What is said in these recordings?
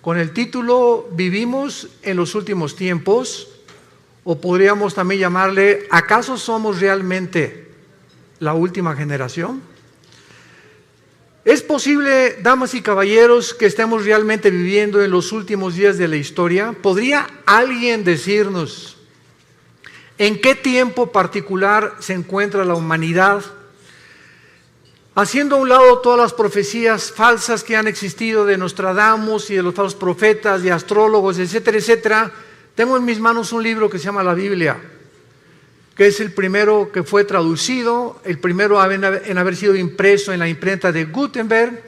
con el título Vivimos en los últimos tiempos, o podríamos también llamarle ¿acaso somos realmente la última generación? ¿Es posible, damas y caballeros, que estemos realmente viviendo en los últimos días de la historia? ¿Podría alguien decirnos en qué tiempo particular se encuentra la humanidad? Haciendo a un lado todas las profecías falsas que han existido de Nostradamus y de los falsos profetas, de astrólogos, etcétera, etcétera, tengo en mis manos un libro que se llama la Biblia, que es el primero que fue traducido, el primero en haber sido impreso en la imprenta de Gutenberg,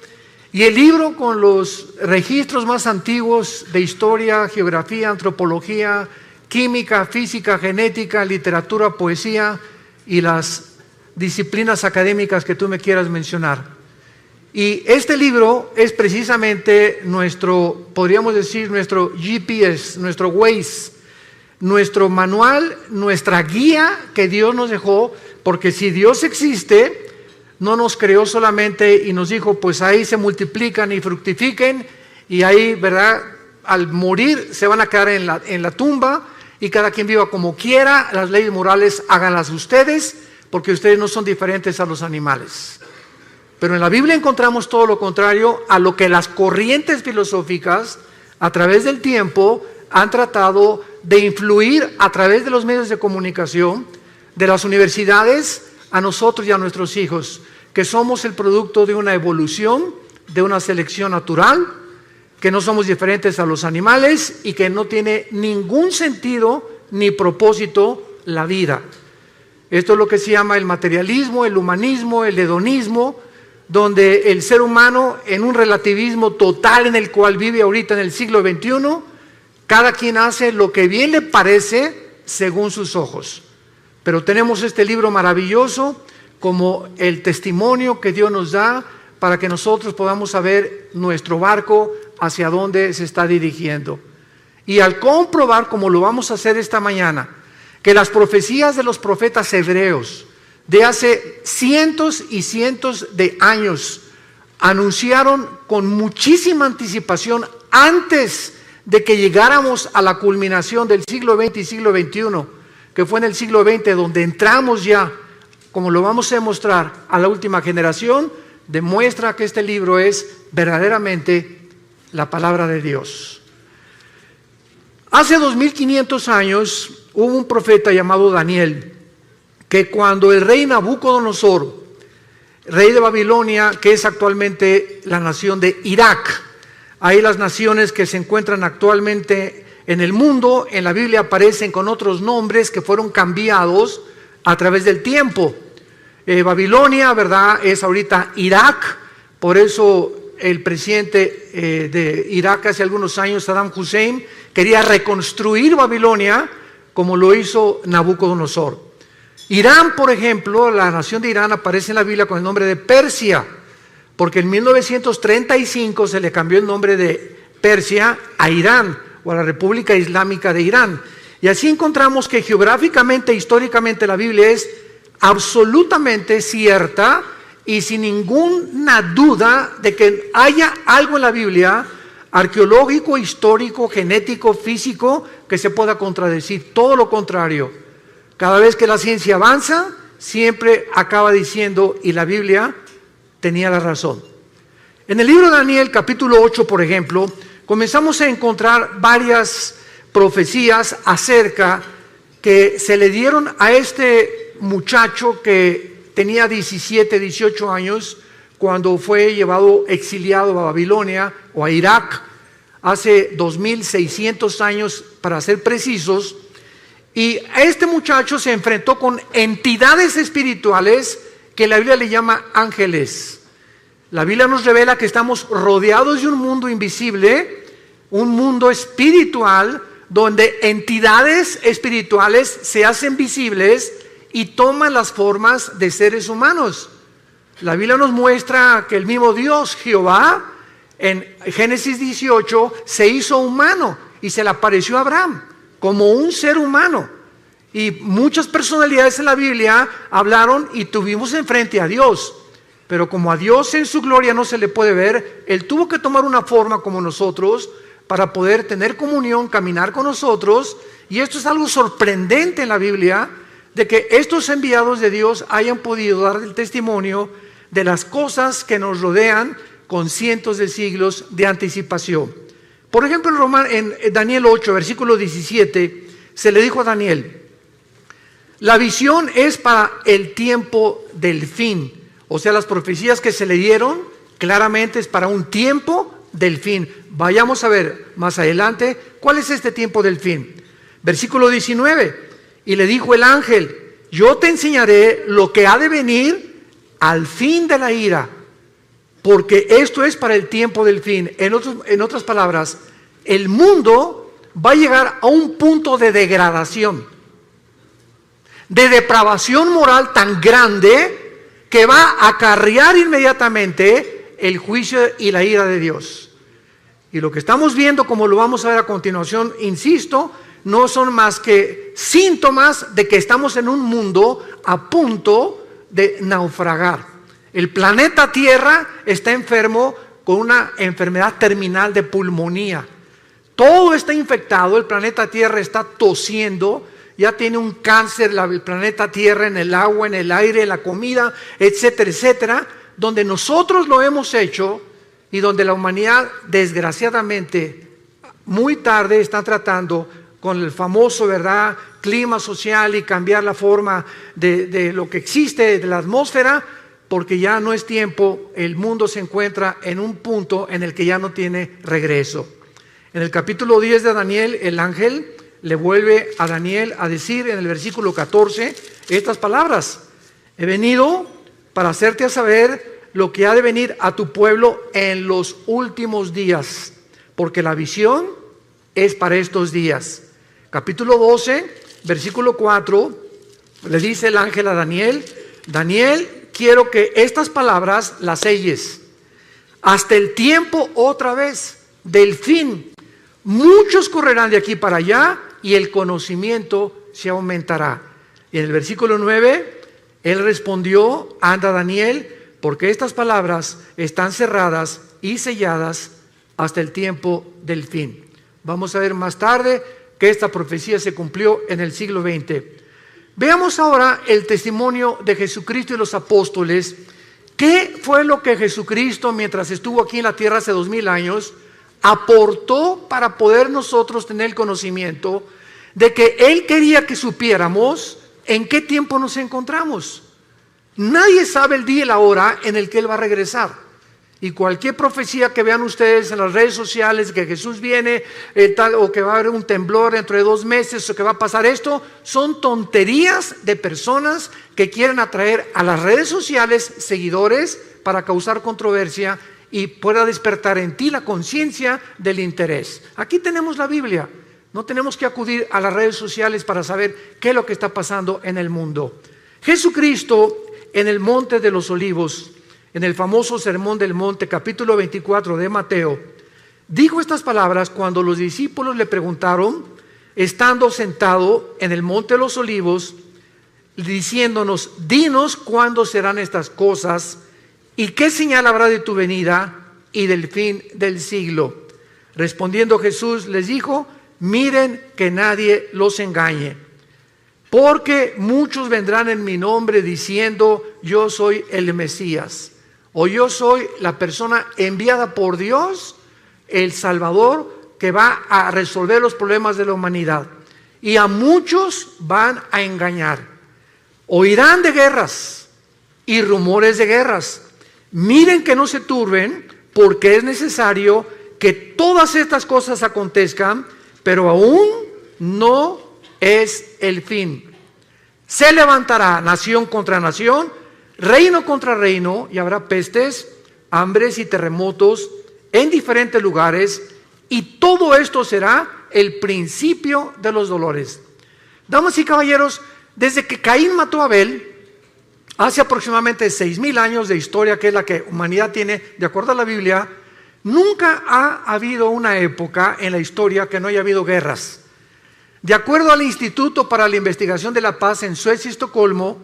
y el libro con los registros más antiguos de historia, geografía, antropología, química, física, genética, literatura, poesía y las disciplinas académicas que tú me quieras mencionar. Y este libro es precisamente nuestro, podríamos decir, nuestro GPS, nuestro Waze, nuestro manual, nuestra guía que Dios nos dejó, porque si Dios existe, no nos creó solamente y nos dijo, pues ahí se multiplican y fructifiquen, y ahí, ¿verdad?, al morir se van a quedar en la tumba, y cada quien viva como quiera, las leyes morales háganlas ustedes, porque ustedes no son diferentes a los animales. Pero en la Biblia encontramos todo lo contrario a lo que las corrientes filosóficas a través del tiempo han tratado de influir a través de los medios de comunicación, de las universidades, a nosotros y a nuestros hijos, que somos el producto de una evolución, de una selección natural, que no somos diferentes a los animales y que no tiene ningún sentido ni propósito la vida. Esto es lo que se llama el materialismo, el humanismo, el hedonismo, donde el ser humano, en un relativismo total en el cual vive ahorita en el siglo XXI, cada quien hace lo que bien le parece según sus ojos. Pero tenemos este libro maravilloso como el testimonio que Dios nos da para que nosotros podamos saber nuestro barco hacia dónde se está dirigiendo. Y al comprobar, como lo vamos a hacer esta mañana, que las profecías de los profetas hebreos de hace cientos y cientos de años anunciaron con muchísima anticipación antes de que llegáramos a la culminación del siglo XX y siglo XXI, que fue en el siglo XX donde entramos ya, como lo vamos a demostrar, a la última generación, demuestra que este libro es verdaderamente la palabra de Dios. Hace 2500 años hubo un profeta llamado Daniel, que cuando el rey Nabucodonosor, rey de Babilonia, que es actualmente la nación de Irak, hay las naciones que se encuentran actualmente en el mundo, en la Biblia aparecen con otros nombres que fueron cambiados a través del tiempo. Babilonia, ¿verdad?, es ahorita Irak, por eso el presidente de Irak hace algunos años, Saddam Hussein, quería reconstruir Babilonia como lo hizo Nabucodonosor. Irán, por ejemplo, la nación de Irán aparece en la Biblia con el nombre de Persia, porque en 1935 se le cambió el nombre de Persia a Irán, o a la República Islámica de Irán. Y así encontramos que geográficamente, históricamente, la Biblia es absolutamente cierta y sin ninguna duda de que haya algo en la Biblia arqueológico, histórico, genético, físico que se pueda contradecir. Todo lo contrario. Cada vez que la ciencia avanza, siempre acaba diciendo, y la Biblia tenía la razón. En el libro de Daniel, capítulo 8, por ejemplo, comenzamos a encontrar varias profecías acerca que se le dieron a este muchacho que tenía 17, 18 años cuando fue llevado exiliado a Babilonia o a Irak hace 2600 años para ser precisos. Y a este muchacho se enfrentó con entidades espirituales que la Biblia le llama ángeles. La Biblia nos revela que estamos rodeados de un mundo invisible, un mundo espiritual, donde entidades espirituales se hacen visibles y toman las formas de seres humanos. La Biblia nos muestra que el mismo Dios, Jehová, en Génesis 18, se hizo humano y se le apareció a Abraham como un ser humano. Y muchas personalidades en la Biblia hablaron y tuvimos enfrente a Dios. Pero como a Dios en su gloria no se le puede ver, Él tuvo que tomar una forma como nosotros para poder tener comunión, caminar con nosotros. Y esto es algo sorprendente en la Biblia, de que estos enviados de Dios hayan podido dar el testimonio de las cosas que nos rodean con cientos de siglos de anticipación. Por ejemplo, en Daniel 8, versículo 17, se le dijo a Daniel: la visión es para el tiempo del fin. O sea, las profecías que se le dieron claramente es para un tiempo del fin. Vayamos a ver más adelante cuál es este tiempo del fin. Versículo 19, y le dijo el ángel: yo te enseñaré lo que ha de venir al fin de la ira, porque esto es para el tiempo del fin. En otras palabras, el mundo va a llegar a un punto de degradación, de depravación moral tan grande que va a acarrear inmediatamente el juicio y la ira de Dios. Y lo que estamos viendo, como lo vamos a ver a continuación, insisto, no son más que síntomas de que estamos en un mundo a punto de naufragar. El planeta Tierra está enfermo con una enfermedad terminal de pulmonía. Todo está infectado, el planeta Tierra está tosiendo, ya tiene un cáncer el planeta Tierra en el agua, en el aire, en la comida, etcétera, etcétera, donde nosotros lo hemos hecho y donde la humanidad, desgraciadamente, muy tarde está tratando con el famoso, ¿verdad?, clima social y cambiar la forma de lo que existe, de la atmósfera, porque ya no es tiempo, el mundo se encuentra en un punto en el que ya no tiene regreso. En el capítulo 10 de Daniel, el ángel le vuelve a Daniel a decir en el versículo 14 estas palabras: he venido para hacerte a saber lo que ha de venir a tu pueblo en los últimos días, porque la visión es para estos días. Capítulo 12, versículo 4, le dice el ángel a Daniel: Daniel, quiero que estas palabras las selles hasta el tiempo otra vez del fin. Muchos correrán de aquí para allá y el conocimiento se aumentará. Y en el versículo 9, él respondió: anda, Daniel, porque estas palabras están cerradas y selladas hasta el tiempo del fin. Vamos a ver más tarde que esta profecía se cumplió en el siglo XX. Veamos ahora el testimonio de Jesucristo y los apóstoles. ¿Qué fue lo que Jesucristo, mientras estuvo aquí en la tierra hace 2000 años, aportó para poder nosotros tener el conocimiento de que Él quería que supiéramos en qué tiempo nos encontramos? Nadie sabe el día y la hora en el que Él va a regresar. Y cualquier profecía que vean ustedes en las redes sociales, que Jesús viene, o que va a haber un temblor dentro de 2 meses, o que va a pasar esto, son tonterías de personas que quieren atraer a las redes sociales seguidores para causar controversia y pueda despertar en ti la conciencia del interés. Aquí tenemos la Biblia. No tenemos que acudir a las redes sociales para saber qué es lo que está pasando en el mundo. Jesucristo, en el Monte de los Olivos, en el famoso Sermón del Monte, capítulo 24 de Mateo, dijo estas palabras cuando los discípulos le preguntaron, estando sentado en el Monte de los Olivos, diciéndonos: dinos cuándo serán estas cosas y qué señal habrá de tu venida y del fin del siglo. Respondiendo Jesús les dijo: miren que nadie los engañe, porque muchos vendrán en mi nombre diciendo: yo soy el Mesías, o yo soy la persona enviada por Dios, el Salvador, que va a resolver los problemas de la humanidad. Y a muchos van a engañar. Oirán de guerras y rumores de guerras. Miren que no se turben, porque es necesario que todas estas cosas acontezcan, pero aún no es el fin. Se levantará nación contra nación, reino contra reino, y habrá pestes, hambres y terremotos en diferentes lugares, y todo esto será el principio de los dolores. Damas y caballeros, desde que Caín mató a Abel, hace aproximadamente 6000 años de historia, que es la que la humanidad tiene, de acuerdo a la Biblia, nunca ha habido una época en la historia que no haya habido guerras. De acuerdo al Instituto para la Investigación de la Paz en Suecia y Estocolmo,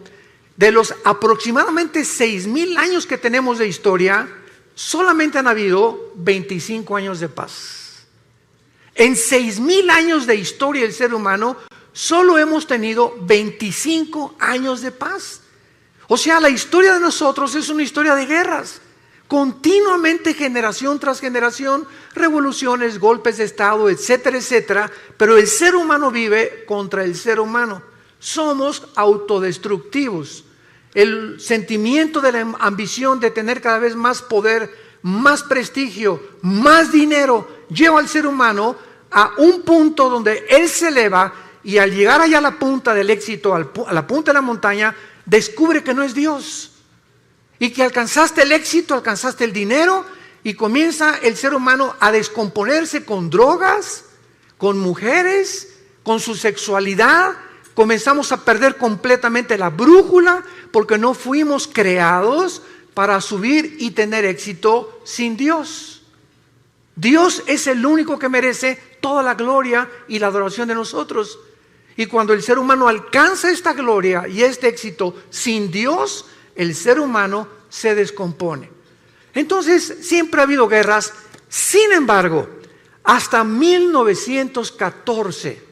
de los aproximadamente 6000 años que tenemos de historia, solamente han habido 25 años de paz. En 6,000 años de historia del ser humano, solo hemos tenido 25 años de paz. O sea, la historia de nosotros es una historia de guerras. Continuamente, generación tras generación, revoluciones, golpes de estado, etcétera, etcétera. Pero el ser humano vive contra el ser humano. Somos autodestructivos. El sentimiento de la ambición de tener cada vez más poder, más prestigio, más dinero, lleva al ser humano a un punto donde él se eleva y al llegar allá a la punta del éxito, a la punta de la montaña, descubre que no es Dios. Y que alcanzaste el éxito, alcanzaste el dinero y comienza el ser humano a descomponerse con drogas, con mujeres, con su sexualidad. Comenzamos a perder completamente la brújula porque no fuimos creados para subir y tener éxito sin Dios. Dios es el único que merece toda la gloria y la adoración de nosotros. Y cuando el ser humano alcanza esta gloria y este éxito sin Dios, el ser humano se descompone. Entonces, siempre ha habido guerras. Sin embargo, hasta 1914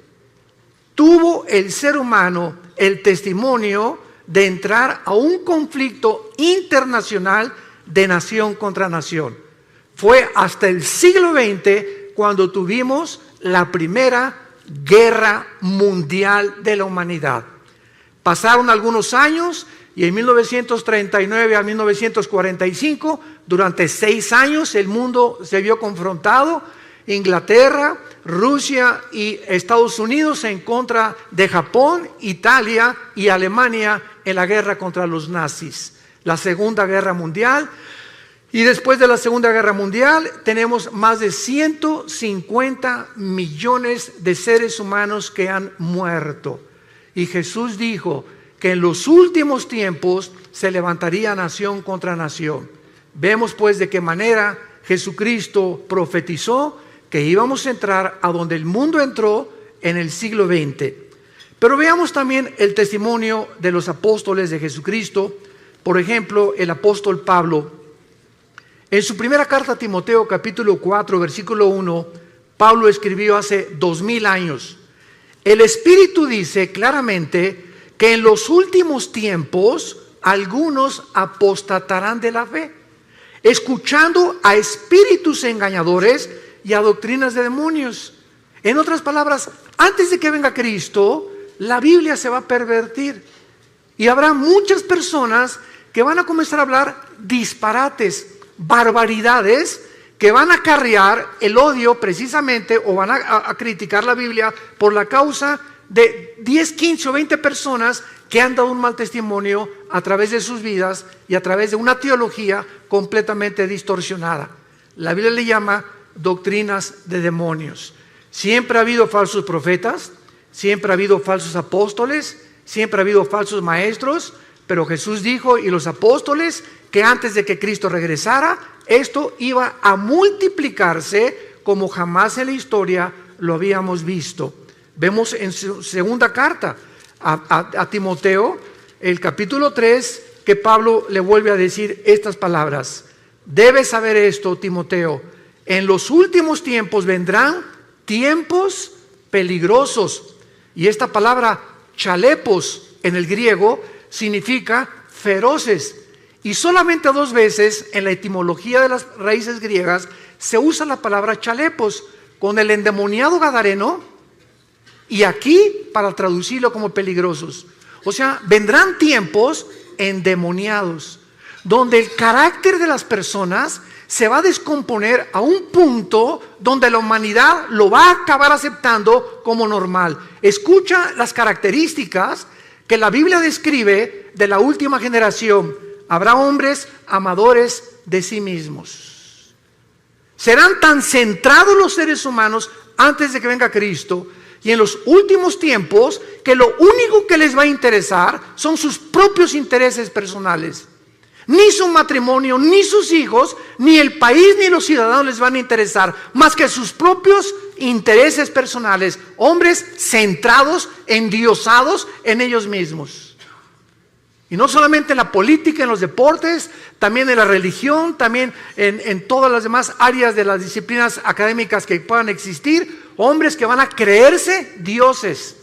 tuvo el ser humano el testimonio de entrar a un conflicto internacional de nación contra nación. Fue hasta el siglo XX cuando tuvimos la primera guerra mundial de la humanidad. Pasaron algunos años y en 1939 a 1945, durante 6 años, el mundo se vio confrontado. Inglaterra, Rusia y Estados Unidos en contra de Japón, Italia y Alemania en la guerra contra los nazis. La Segunda Guerra Mundial. Y después de la Segunda Guerra Mundial tenemos más de 150 millones de seres humanos que han muerto. Y Jesús dijo que en los últimos tiempos se levantaría nación contra nación. Vemos pues de qué manera Jesucristo profetizó que íbamos a entrar a donde el mundo entró en el siglo XX. Pero veamos también el testimonio de los apóstoles de Jesucristo. Por ejemplo, el apóstol Pablo. En su primera carta a Timoteo, capítulo 4, versículo 1, Pablo escribió hace 2000 años. El Espíritu dice claramente que en los últimos tiempos algunos apostatarán de la fe, escuchando a espíritus engañadores y a doctrinas de demonios. En otras palabras, antes de que venga Cristo, la Biblia se va a pervertir y habrá muchas personas que van a comenzar a hablar disparates, barbaridades, que van a acarrear el odio precisamente, o van a criticar la Biblia por la causa de 10, 15 o 20 personas que han dado un mal testimonio a través de sus vidas y a través de una teología completamente distorsionada. La Biblia le llama doctrinas de demonios. Siempre ha habido falsos profetas, siempre ha habido falsos apóstoles, siempre ha habido falsos maestros, pero Jesús dijo, y los apóstoles, que antes de que Cristo regresara, esto iba a multiplicarse como jamás en la historia lo habíamos visto. Vemos en su segunda carta a Timoteo, el capítulo 3, que Pablo le vuelve a decir estas palabras. Debes saber esto, Timoteo, en los últimos tiempos vendrán tiempos peligrosos. Y esta palabra chalepos en el griego significa feroces. Y solamente 2 veces en la etimología de las raíces griegas se usa la palabra chalepos, con el endemoniado gadareno y aquí para traducirlo como peligrosos. O sea, vendrán tiempos endemoniados, donde el carácter de las personas se va a descomponer a un punto donde la humanidad lo va a acabar aceptando como normal. Escucha las características que la Biblia describe de la última generación. Habrá hombres amadores de sí mismos. Serán tan centrados los seres humanos antes de que venga Cristo y en los últimos tiempos que lo único que les va a interesar son sus propios intereses personales. Ni su matrimonio, ni sus hijos, ni el país, ni los ciudadanos les van a interesar más que sus propios intereses personales. Hombres centrados, endiosados en ellos mismos. Y no solamente en la política, en los deportes, también en la religión, también en todas las demás áreas de las disciplinas académicas que puedan existir. hombres que van a creerse dioses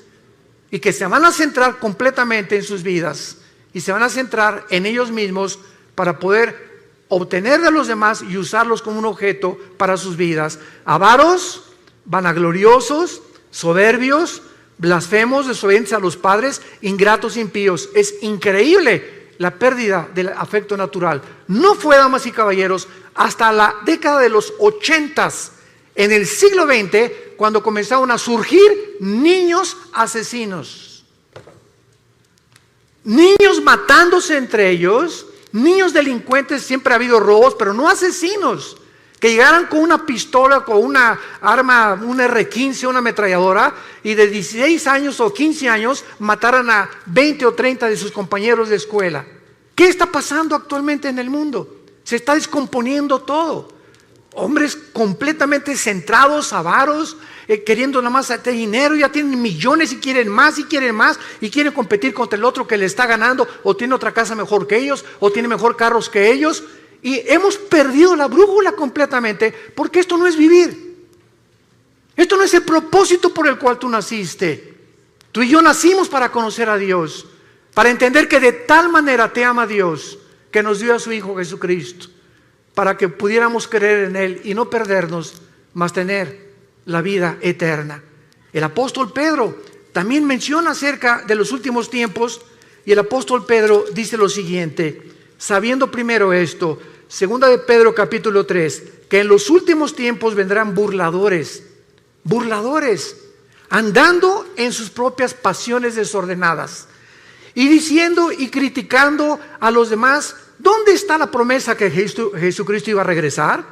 y que se van a centrar completamente en sus vidas y se van a centrar en ellos mismos para poder obtener de los demás y usarlos como un objeto para sus vidas. Avaros, vanagloriosos, soberbios, blasfemos, desobedientes a los padres, ingratos, impíos. Es increíble la pérdida del afecto natural. No fue, damas y caballeros, hasta la década de los 80s, en el siglo XX, cuando comenzaron a surgir niños asesinos. Niños matándose entre ellos, niños delincuentes. Siempre ha habido robos, pero no asesinos que llegaran con una pistola, con una arma, un R-15, una ametralladora, y de 16 años o 15 años mataran a 20 o 30 de sus compañeros de escuela. ¿Qué está pasando actualmente en el mundo? Se está descomponiendo todo. Hombres completamente centrados, avaros, queriendo nada más tener dinero, ya tienen millones y quieren más y quieren más y quieren competir contra el otro que le está ganando, o tiene otra casa mejor que ellos, o tiene mejor carros que ellos. Y hemos perdido la brújula completamente, porque esto no es vivir. Esto no es el propósito por el cual tú naciste. Tú y yo nacimos para conocer a Dios, para entender que de tal manera te ama Dios, que nos dio a su Hijo Jesucristo, para que pudiéramos creer en Él y no perdernos, mas tener la vida eterna. El apóstol Pedro también menciona acerca de los últimos tiempos, y el apóstol Pedro dice lo siguiente: sabiendo primero esto, segunda de Pedro capítulo 3, que en los últimos tiempos vendrán burladores, andando en sus propias pasiones desordenadas, y diciendo y criticando a los demás. ¿Dónde está la promesa que Jesucristo iba a regresar?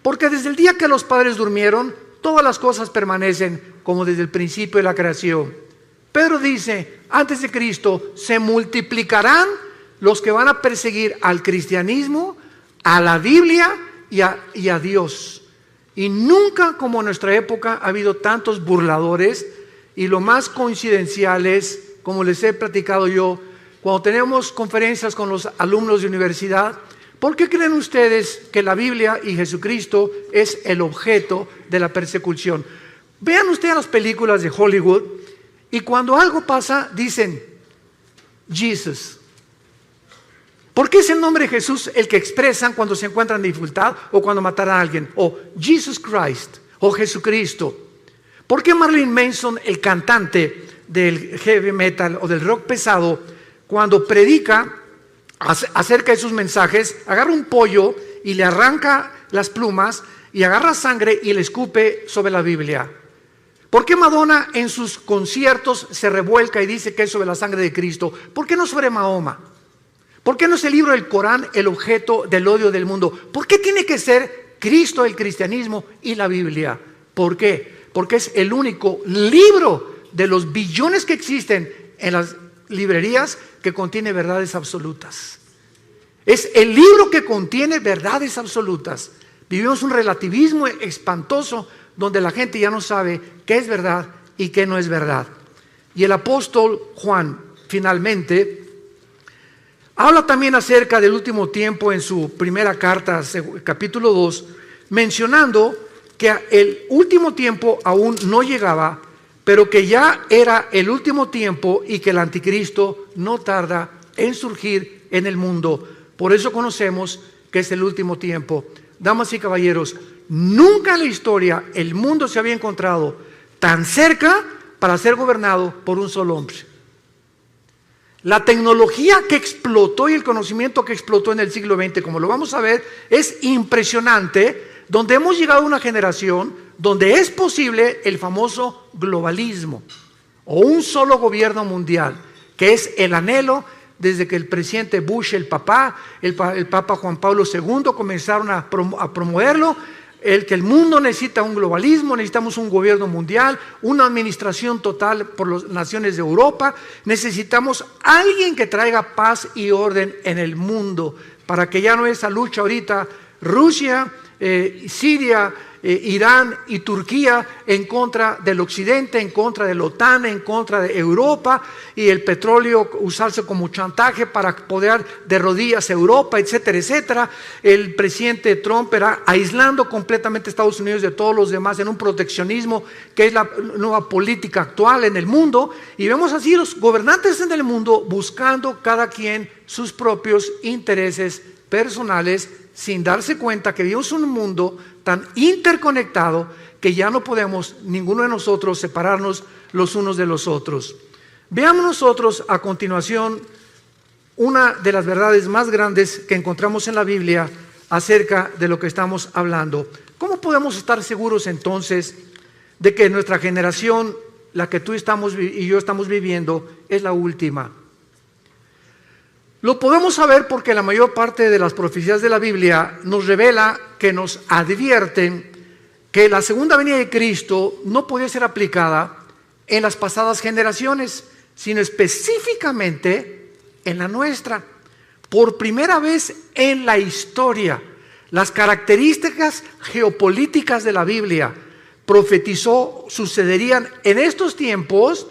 Porque desde el día que los padres durmieron, todas las cosas permanecen como desde el principio de la creación. Pedro dice, antes de Cristo se multiplicarán los que van a perseguir al cristianismo, a la Biblia y a Dios. Y nunca como en nuestra época ha habido tantos burladores, y lo más coincidencial es, como les he platicado yo, cuando tenemos conferencias con los alumnos de universidad, ¿por qué creen ustedes que la Biblia y Jesucristo es el objeto de la persecución? Vean ustedes las películas de Hollywood, y cuando algo pasa dicen Jesus. ¿Por qué es el nombre de Jesús el que expresan cuando se encuentran en dificultad o cuando matan a alguien? O Jesus Christ, o Jesucristo. ¿Por qué Marilyn Manson, el cantante del heavy metal o del rock pesado, cuando predica acerca de sus mensajes, agarra un pollo y le arranca las plumas y agarra sangre y le escupe sobre la Biblia? ¿Por qué Madonna en sus conciertos se revuelca y dice que es sobre la sangre de Cristo? ¿Por qué no sobre Mahoma? ¿Por qué no es el libro del Corán el objeto del odio del mundo? ¿Por qué tiene que ser Cristo, el cristianismo y la Biblia? ¿Por qué? Porque es el único libro de los billones que existen en las librerías que contiene verdades absolutas. Es el libro que contiene verdades absolutas. Vivimos un relativismo espantoso donde la gente ya no sabe qué es verdad y qué no es verdad. Y el apóstol Juan finalmente habla también acerca del último tiempo en su primera carta, capítulo 2, mencionando que el último tiempo aún no llegaba, pero que ya era el último tiempo y que el anticristo no tarda en surgir en el mundo. Por eso conocemos que es el último tiempo. Damas y caballeros, nunca en la historia el mundo se había encontrado tan cerca para ser gobernado por un solo hombre. La tecnología que explotó y el conocimiento que explotó en el siglo XX, como lo vamos a ver, es impresionante, donde hemos llegado a una generación donde es posible el famoso globalismo o un solo gobierno mundial, que es el anhelo desde que el presidente Bush, el Papa Juan Pablo II comenzaron a promoverlo, que el mundo necesita un globalismo, necesitamos un gobierno mundial, una administración total por las naciones de Europa, necesitamos alguien que traiga paz y orden en el mundo, para que ya no esa lucha ahorita, Rusia, Siria, Irán y Turquía en contra del occidente, en contra de la OTAN, en contra de Europa, y el petróleo usarse como chantaje para poder de rodillas a Europa, etcétera, etcétera. El presidente Trump era aislando completamente a Estados Unidos de todos los demás en un proteccionismo que es la nueva política actual en el mundo, y vemos así los gobernantes en el mundo buscando cada quien sus propios intereses personales, sin darse cuenta que vivimos en un mundo tan interconectado que ya no podemos ninguno de nosotros separarnos los unos de los otros. Veamos nosotros a continuación una de las verdades más grandes que encontramos en la Biblia acerca de lo que estamos hablando. ¿Cómo podemos estar seguros entonces de que nuestra generación, la que tú y yo estamos viviendo, es la última? Lo podemos saber porque la mayor parte de las profecías de la Biblia nos revela, que nos advierten que la segunda venida de Cristo no podía ser aplicada en las pasadas generaciones, sino específicamente en la nuestra. Por primera vez en la historia, las características geopolíticas de la Biblia profetizó sucederían en estos tiempos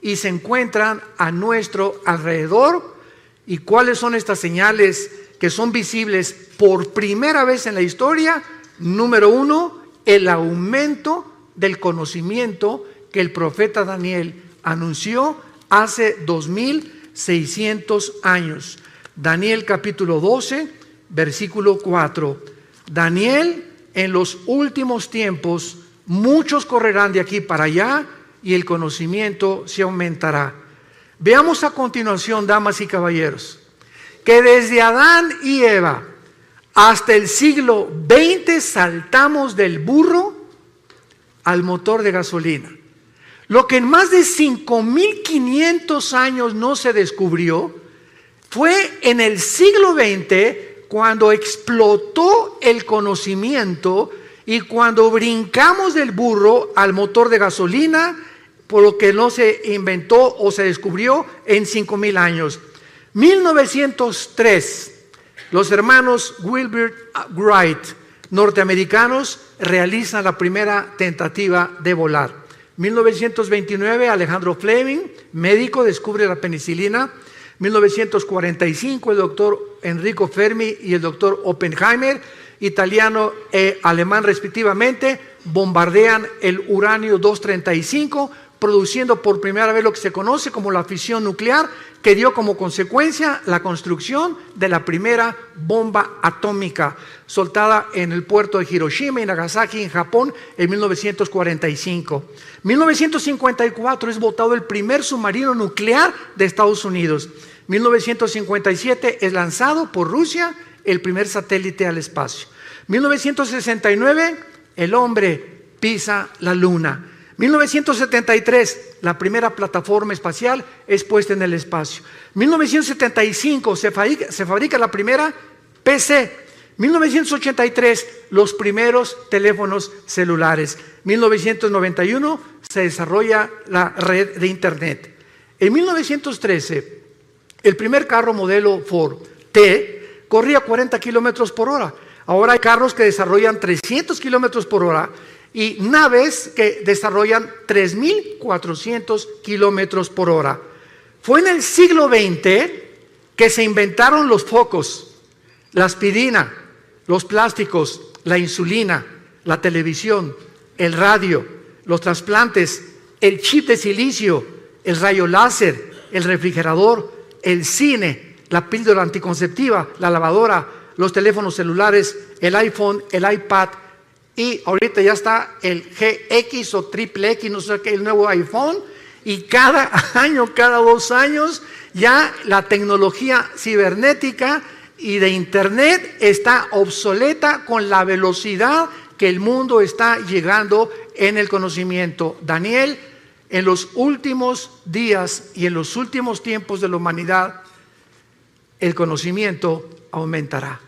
y se encuentran a nuestro alrededor. ¿Y cuáles son estas señales que son visibles por primera vez en la historia? Número uno, el aumento del conocimiento que el profeta Daniel anunció hace 2600 años. Daniel capítulo 12, versículo 4. Daniel, en los últimos tiempos, muchos correrán de aquí para allá y el conocimiento se aumentará. Veamos a continuación, damas y caballeros, que desde Adán y Eva hasta el siglo XX saltamos del burro al motor de gasolina. Lo que en más de 5.500 años no se descubrió fue en el siglo XX cuando explotó el conocimiento y cuando brincamos del burro al motor de gasolina, por lo que no se inventó o se descubrió en 5.000 años. 1903, los hermanos Wilbur Wright, norteamericanos, realizan la primera tentativa de volar. 1929, Alejandro Fleming, médico, descubre la penicilina. 1945, el doctor Enrico Fermi y el doctor Oppenheimer, italiano e alemán respectivamente, bombardean el uranio 235, produciendo por primera vez lo que se conoce como la fisión nuclear, que dio como consecuencia la construcción de la primera bomba atómica, soltada en el puerto de Hiroshima y Nagasaki, en Japón, en 1945. 1954 es botado el primer submarino nuclear de Estados Unidos. 1957 es lanzado por Rusia el primer satélite al espacio. 1969, el hombre pisa la luna. 1973, la primera plataforma espacial es puesta en el espacio. 1975, se fabrica la primera PC. 1983, los primeros teléfonos celulares. 1991, se desarrolla la red de Internet. En 1913, el primer carro modelo Ford T corría 40 kilómetros por hora. Ahora hay carros que desarrollan 300 kilómetros por hora y naves que desarrollan 3.400 kilómetros por hora. Fue en el siglo XX que se inventaron los focos, la aspirina, los plásticos, la insulina, la televisión, el radio, los trasplantes, el chip de silicio, el rayo láser, el refrigerador, el cine, la píldora anticonceptiva, la lavadora, los teléfonos celulares, el iPhone, el iPad, y ahorita ya está el GX o triple X, no sé qué, el nuevo iPhone, y cada año, cada 2 años, ya la tecnología cibernética y de Internet está obsoleta con la velocidad que el mundo está llegando en el conocimiento. Daniel, en los últimos días y en los últimos tiempos de la humanidad, el conocimiento aumentará.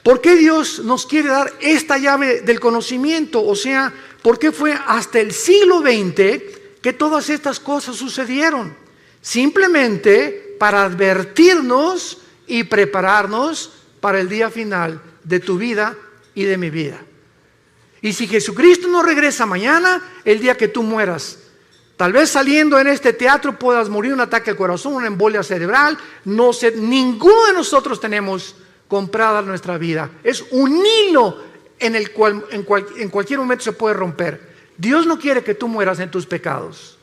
¿Por qué Dios nos quiere dar esta llave del conocimiento? O sea, ¿por qué fue hasta el siglo XX que todas estas cosas sucedieron? Simplemente para advertirnos y prepararnos para el día final de tu vida y de mi vida. Y si Jesucristo no regresa mañana, el día que tú mueras, tal vez saliendo en este teatro puedas morir de un ataque al corazón, una embolia cerebral, no sé, ninguno de nosotros tenemos comprada nuestra vida. Es un hilo en el cual en cualquier momento se puede romper. Dios no quiere que tú mueras en tus pecados.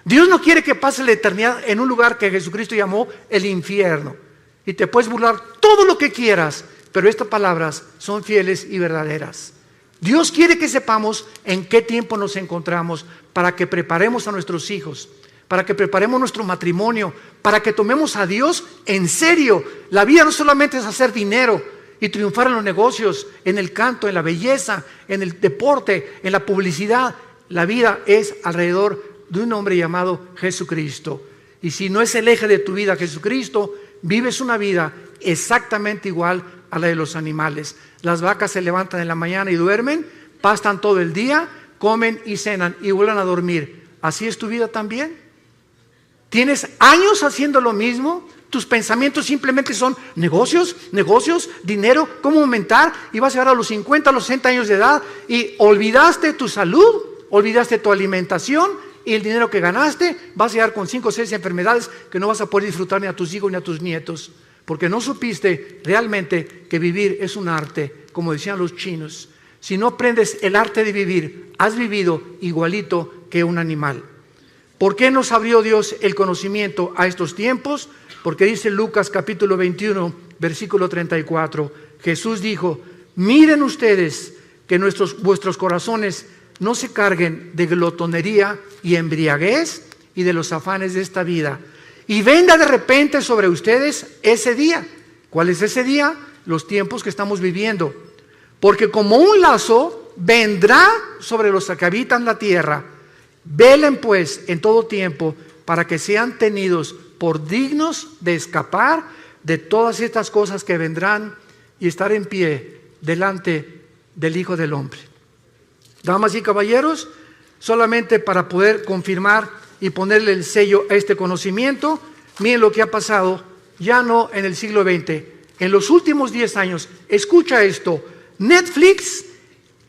Dios no quiere que pases la eternidad en un lugar que Jesucristo llamó el infierno. Y te puedes burlar todo lo que quieras, pero estas palabras son fieles y verdaderas. Dios quiere que sepamos en qué tiempo nos encontramos para que preparemos a nuestros hijos, para que preparemos nuestro matrimonio, para que tomemos a Dios en serio. La vida no solamente es hacer dinero y triunfar en los negocios, en el canto, en la belleza, en el deporte, en la publicidad. La vida es alrededor de un hombre llamado Jesucristo. Y si no es el eje de tu vida Jesucristo, vives una vida exactamente igual a la de los animales. Las vacas se levantan en la mañana y duermen, pastan todo el día, comen y cenan y vuelven a dormir. ¿Así es tu vida también? ¿Tienes años haciendo lo mismo? Tus pensamientos simplemente son negocios, dinero, cómo aumentar, y vas a llegar a los 50, a los 60 años de edad y olvidaste tu salud, olvidaste tu alimentación y el dinero que ganaste. Vas a llegar con 5 o 6 enfermedades que no vas a poder disfrutar ni a tus hijos ni a tus nietos, porque no supiste realmente que vivir es un arte, como decían los chinos. Si no aprendes el arte de vivir, has vivido igualito que un animal. ¿Por qué nos abrió Dios el conocimiento a estos tiempos? Porque dice Lucas capítulo 21, versículo 34, Jesús dijo: miren ustedes que vuestros corazones no se carguen de glotonería y embriaguez y de los afanes de esta vida, y venga de repente sobre ustedes ese día. ¿Cuál es ese día? Los tiempos que estamos viviendo. Porque como un lazo vendrá sobre los que habitan la tierra. Velen pues en todo tiempo para que sean tenidos por dignos de escapar de todas estas cosas que vendrán y estar en pie delante del Hijo del Hombre. Damas y caballeros, solamente para poder confirmar y ponerle el sello a este conocimiento, miren lo que ha pasado ya no en el siglo XX, en los últimos 10 años. Escucha esto: Netflix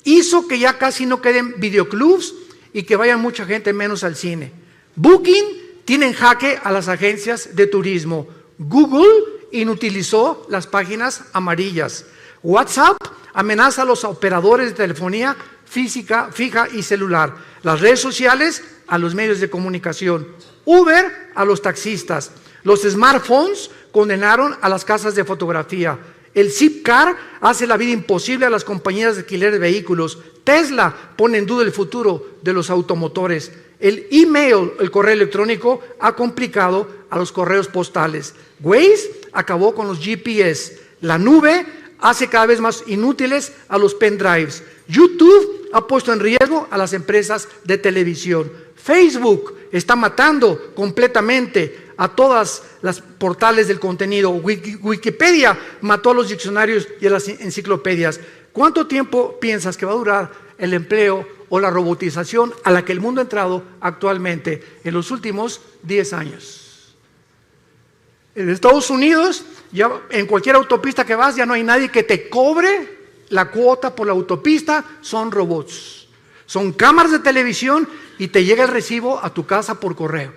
hizo que ya casi no queden videoclubs y que vayan mucha gente menos al cine. Booking tiene en jaque a las agencias de turismo. Google inutilizó las páginas amarillas. WhatsApp amenaza a los operadores de telefonía fija y celular. Las redes sociales a los medios de comunicación. Uber a los taxistas. Los smartphones condenaron a las casas de fotografía. El Zipcar hace la vida imposible a las compañías de alquiler de vehículos. Tesla pone en duda el futuro de los automotores. El email, el correo electrónico, ha complicado a los correos postales. Waze acabó con los GPS. La nube hace cada vez más inútiles a los pendrives. YouTube ha puesto en riesgo a las empresas de televisión. Facebook está matando completamente a todas las portales del contenido. Wikipedia mató a los diccionarios y a las enciclopedias. ¿Cuánto tiempo piensas que va a durar el empleo o la robotización a la que el mundo ha entrado actualmente en los últimos 10 años? En Estados Unidos, ya en cualquier autopista que vas, ya no hay nadie que te cobre la cuota por la autopista, son robots. Son cámaras de televisión y te llega el recibo a tu casa por correo.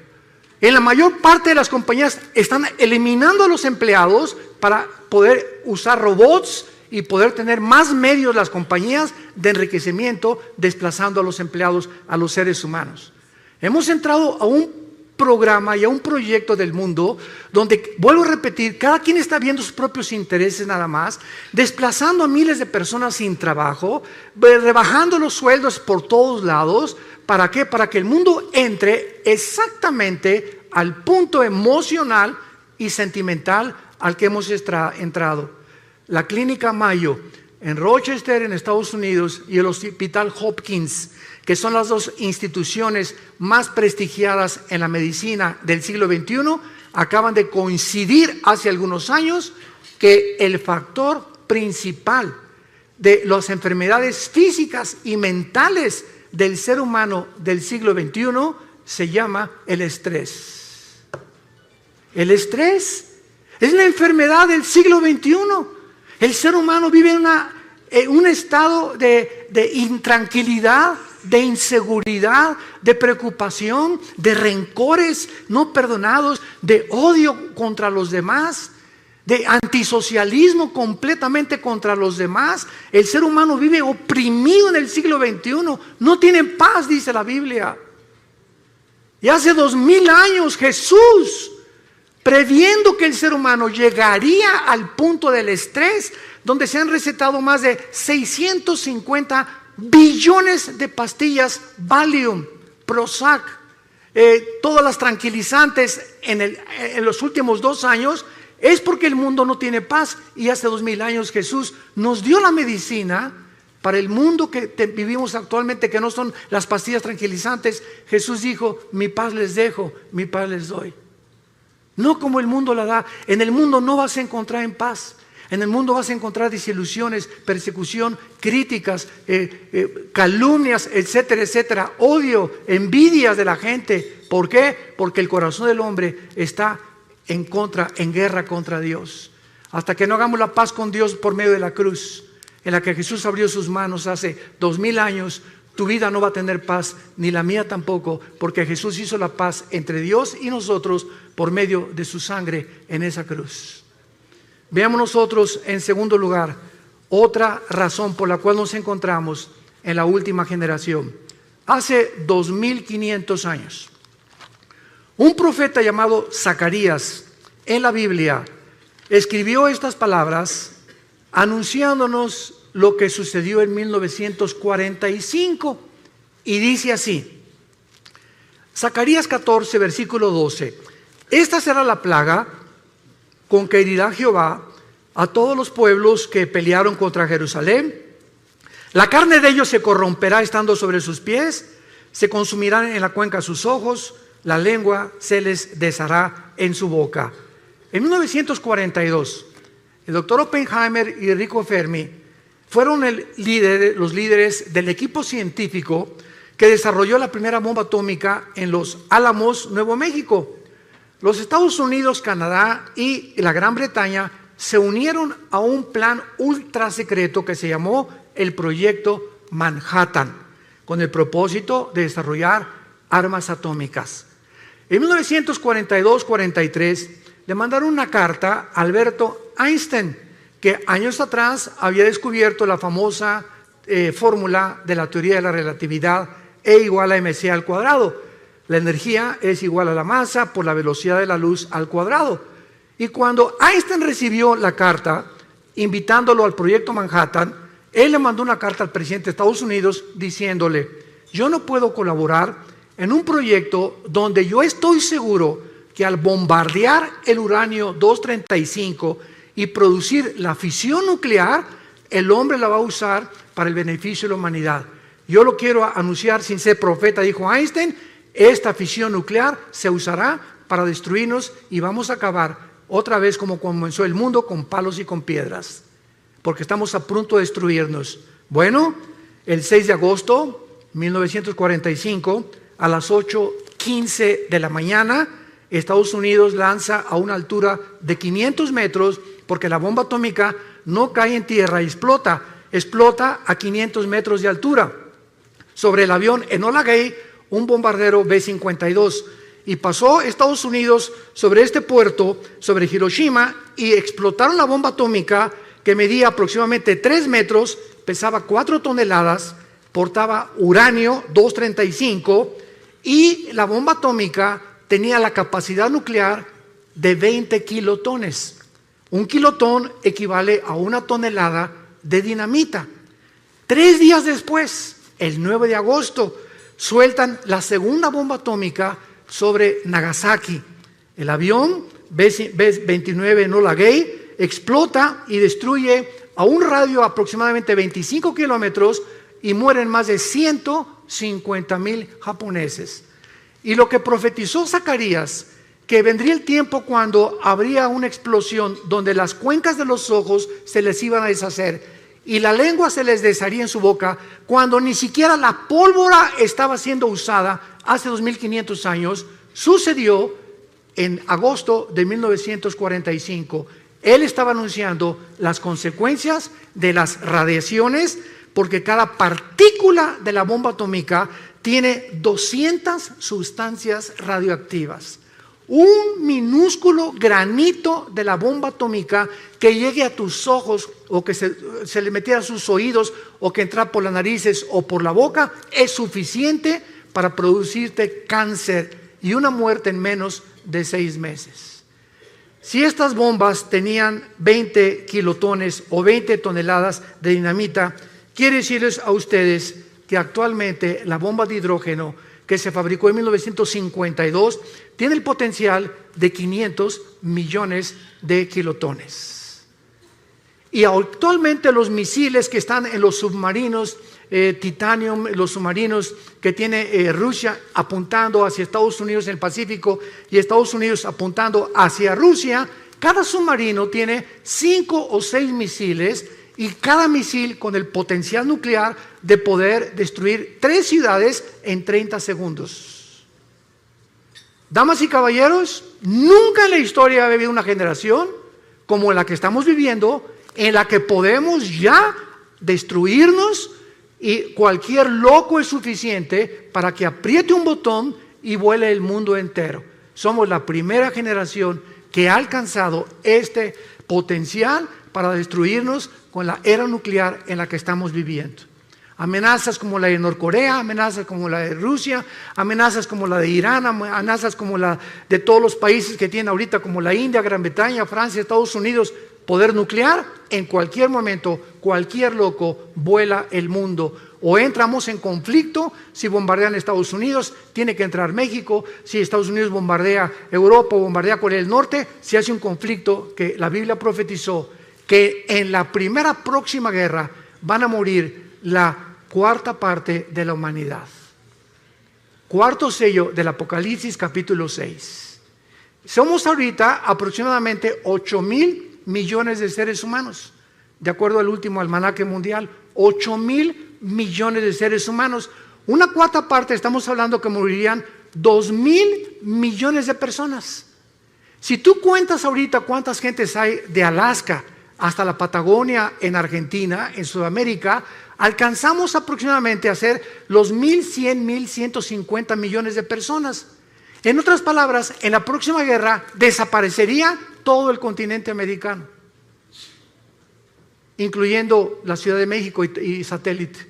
En la mayor parte de las compañías están eliminando a los empleados para poder usar robots y poder tener más medios las compañías de enriquecimiento, desplazando a los empleados, a los seres humanos. Hemos entrado a un programa y a un proyecto del mundo donde, vuelvo a repetir, cada quien está viendo sus propios intereses nada más, desplazando a miles de personas sin trabajo, rebajando los sueldos por todos lados. ¿Para qué? Para que el mundo entre exactamente al punto emocional y sentimental al que hemos entrado. La Clínica Mayo en Rochester, en Estados Unidos, y el Hospital Hopkins, que son las dos instituciones más prestigiadas en la medicina del siglo XXI, acaban de coincidir hace algunos años que el factor principal de las enfermedades físicas y mentales del ser humano del siglo XXI se llama el estrés. El estrés es la enfermedad del siglo XXI. El ser humano vive en un estado de de intranquilidad, de inseguridad, de preocupación, de rencores no perdonados, de odio contra los demás, de antisocialismo completamente contra los demás. El ser humano vive oprimido en el siglo XXI, no tiene paz, dice la Biblia. Y hace 2000 años Jesús, previendo que el ser humano llegaría al punto del estrés, donde se han recetado más de 650 billones de pastillas Valium, Prozac, todas las tranquilizantes en los últimos 2 años, es porque el mundo no tiene paz. Y hace 2000 años Jesús nos dio la medicina para el mundo que vivimos actualmente, que no son las pastillas tranquilizantes. Jesús dijo: mi paz les dejo, mi paz les doy. No como el mundo la da. En el mundo no vas a encontrar en paz. En el mundo vas a encontrar desilusiones, persecución, críticas, calumnias, etcétera, etcétera, odio, envidias de la gente. ¿Por qué? Porque el corazón del hombre está en guerra contra Dios. Hasta que no hagamos la paz con Dios por medio de la cruz, en la que Jesús abrió sus manos hace 2000 años, tu vida no va a tener paz, ni la mía tampoco, porque Jesús hizo la paz entre Dios y nosotros por medio de su sangre en esa cruz. Veamos nosotros, en segundo lugar, otra razón por la cual nos encontramos en la última generación. Hace 2500 años, un profeta llamado Zacarías en la Biblia escribió estas palabras anunciándonos lo que sucedió en 1945, y dice así: Zacarías 14, versículo 12: esta será la plaga con que herirá Jehová a todos los pueblos que pelearon contra Jerusalén. La carne de ellos se corromperá estando sobre sus pies, se consumirán en la cuenca sus ojos, la lengua se les deshará en su boca. En 1942, el doctor Oppenheimer y Enrico Fermi fueron los líderes del equipo científico que desarrolló la primera bomba atómica en Los Álamos, Nuevo México. Los Estados Unidos, Canadá y la Gran Bretaña se unieron a un plan ultra secreto que se llamó el Proyecto Manhattan, con el propósito de desarrollar armas atómicas. En 1942-43 le mandaron una carta a Alberto Einstein, que años atrás había descubierto la famosa fórmula de la teoría de la relatividad, E igual a mc al cuadrado. La energía es igual a la masa por la velocidad de la luz al cuadrado. Y cuando Einstein recibió la carta invitándolo al Proyecto Manhattan, él le mandó una carta al presidente de Estados Unidos diciéndole: yo no puedo colaborar en un proyecto donde yo estoy seguro que al bombardear el uranio 235 y producir la fisión nuclear, el hombre la va a usar para el beneficio de la humanidad. Yo lo quiero anunciar sin ser profeta, dijo Einstein. Esta fisión nuclear se usará para destruirnos y vamos a acabar otra vez como comenzó el mundo, con palos y con piedras, porque estamos a punto de destruirnos. Bueno, el 6 de agosto de 1945, a las 8:15 de la mañana, Estados Unidos lanza a una altura de 500 metros, porque la bomba atómica no cae en tierra y explota a 500 metros de altura, sobre el avión Enola Gay, un bombardero B-52, y pasó Estados Unidos sobre este puerto, sobre Hiroshima, y explotaron la bomba atómica, que medía aproximadamente 3 metros, pesaba 4 toneladas, portaba uranio 235, y la bomba atómica tenía la capacidad nuclear de 20 kilotones. Un kilotón equivale a 1 tonelada de dinamita. 3 días después, el 9 de agosto, sueltan la segunda bomba atómica sobre Nagasaki. El avión B-29 Enola Gay explota y destruye a un radio de aproximadamente 25 kilómetros y mueren más de 150,000 japoneses. Y lo que profetizó Zacarías, que vendría el tiempo cuando habría una explosión donde las cuencas de los ojos se les iban a deshacer y la lengua se les desharía en su boca, cuando ni siquiera la pólvora estaba siendo usada hace 2500 años, sucedió en agosto de 1945. Él estaba anunciando las consecuencias de las radiaciones porque cada partícula de la bomba atómica tiene 200 sustancias radioactivas. Un minúsculo granito de la bomba atómica que llegue a tus ojos o que se le metiera a sus oídos o que entra por las narices o por la boca es suficiente para producirte cáncer y una muerte en menos de 6 meses. Si estas bombas tenían 20 kilotones o 20 toneladas de dinamita, quiero decirles a ustedes que actualmente la bomba de hidrógeno que se fabricó en 1952 tiene el potencial de 500 millones de kilotones. Y actualmente los misiles que están en los submarinos Titanium, los submarinos que tiene Rusia apuntando hacia Estados Unidos en el Pacífico y Estados Unidos apuntando hacia Rusia, cada submarino tiene 5 o 6 misiles y cada misil con el potencial nuclear de poder destruir 3 ciudades en 30 segundos. Damas y caballeros, nunca en la historia ha habido una generación como la que estamos viviendo, en la que podemos ya destruirnos y cualquier loco es suficiente para que apriete un botón y vuele el mundo entero. Somos la primera generación que ha alcanzado este potencial para destruirnos con la era nuclear en la que estamos viviendo. Amenazas como la de Norcorea, amenazas como la de Rusia, amenazas como la de Irán, amenazas como la de todos los países que tienen ahorita como la India, Gran Bretaña, Francia, Estados Unidos, poder nuclear. En cualquier momento, cualquier loco vuela el mundo. O entramos en conflicto, si bombardean Estados Unidos, tiene que entrar México. Si Estados Unidos bombardea Europa o bombardea Corea del Norte, se hace un conflicto que la Biblia profetizó que en la primera próxima guerra van a morir la cuarta parte de la humanidad. Cuarto sello del Apocalipsis capítulo 6. Somos ahorita aproximadamente 8,000 millones de seres humanos, de acuerdo al último almanaque mundial. 8,000 millones de seres humanos. Una cuarta parte, estamos hablando que morirían 2,000 millones de personas. Si tú cuentas ahorita cuántas gentes hay de Alaska hasta la Patagonia en Argentina, en Sudamérica, alcanzamos aproximadamente a ser los 1,100, 1,150 millones de personas. En otras palabras, en la próxima guerra desaparecería todo el continente americano, incluyendo la Ciudad de México y satélite.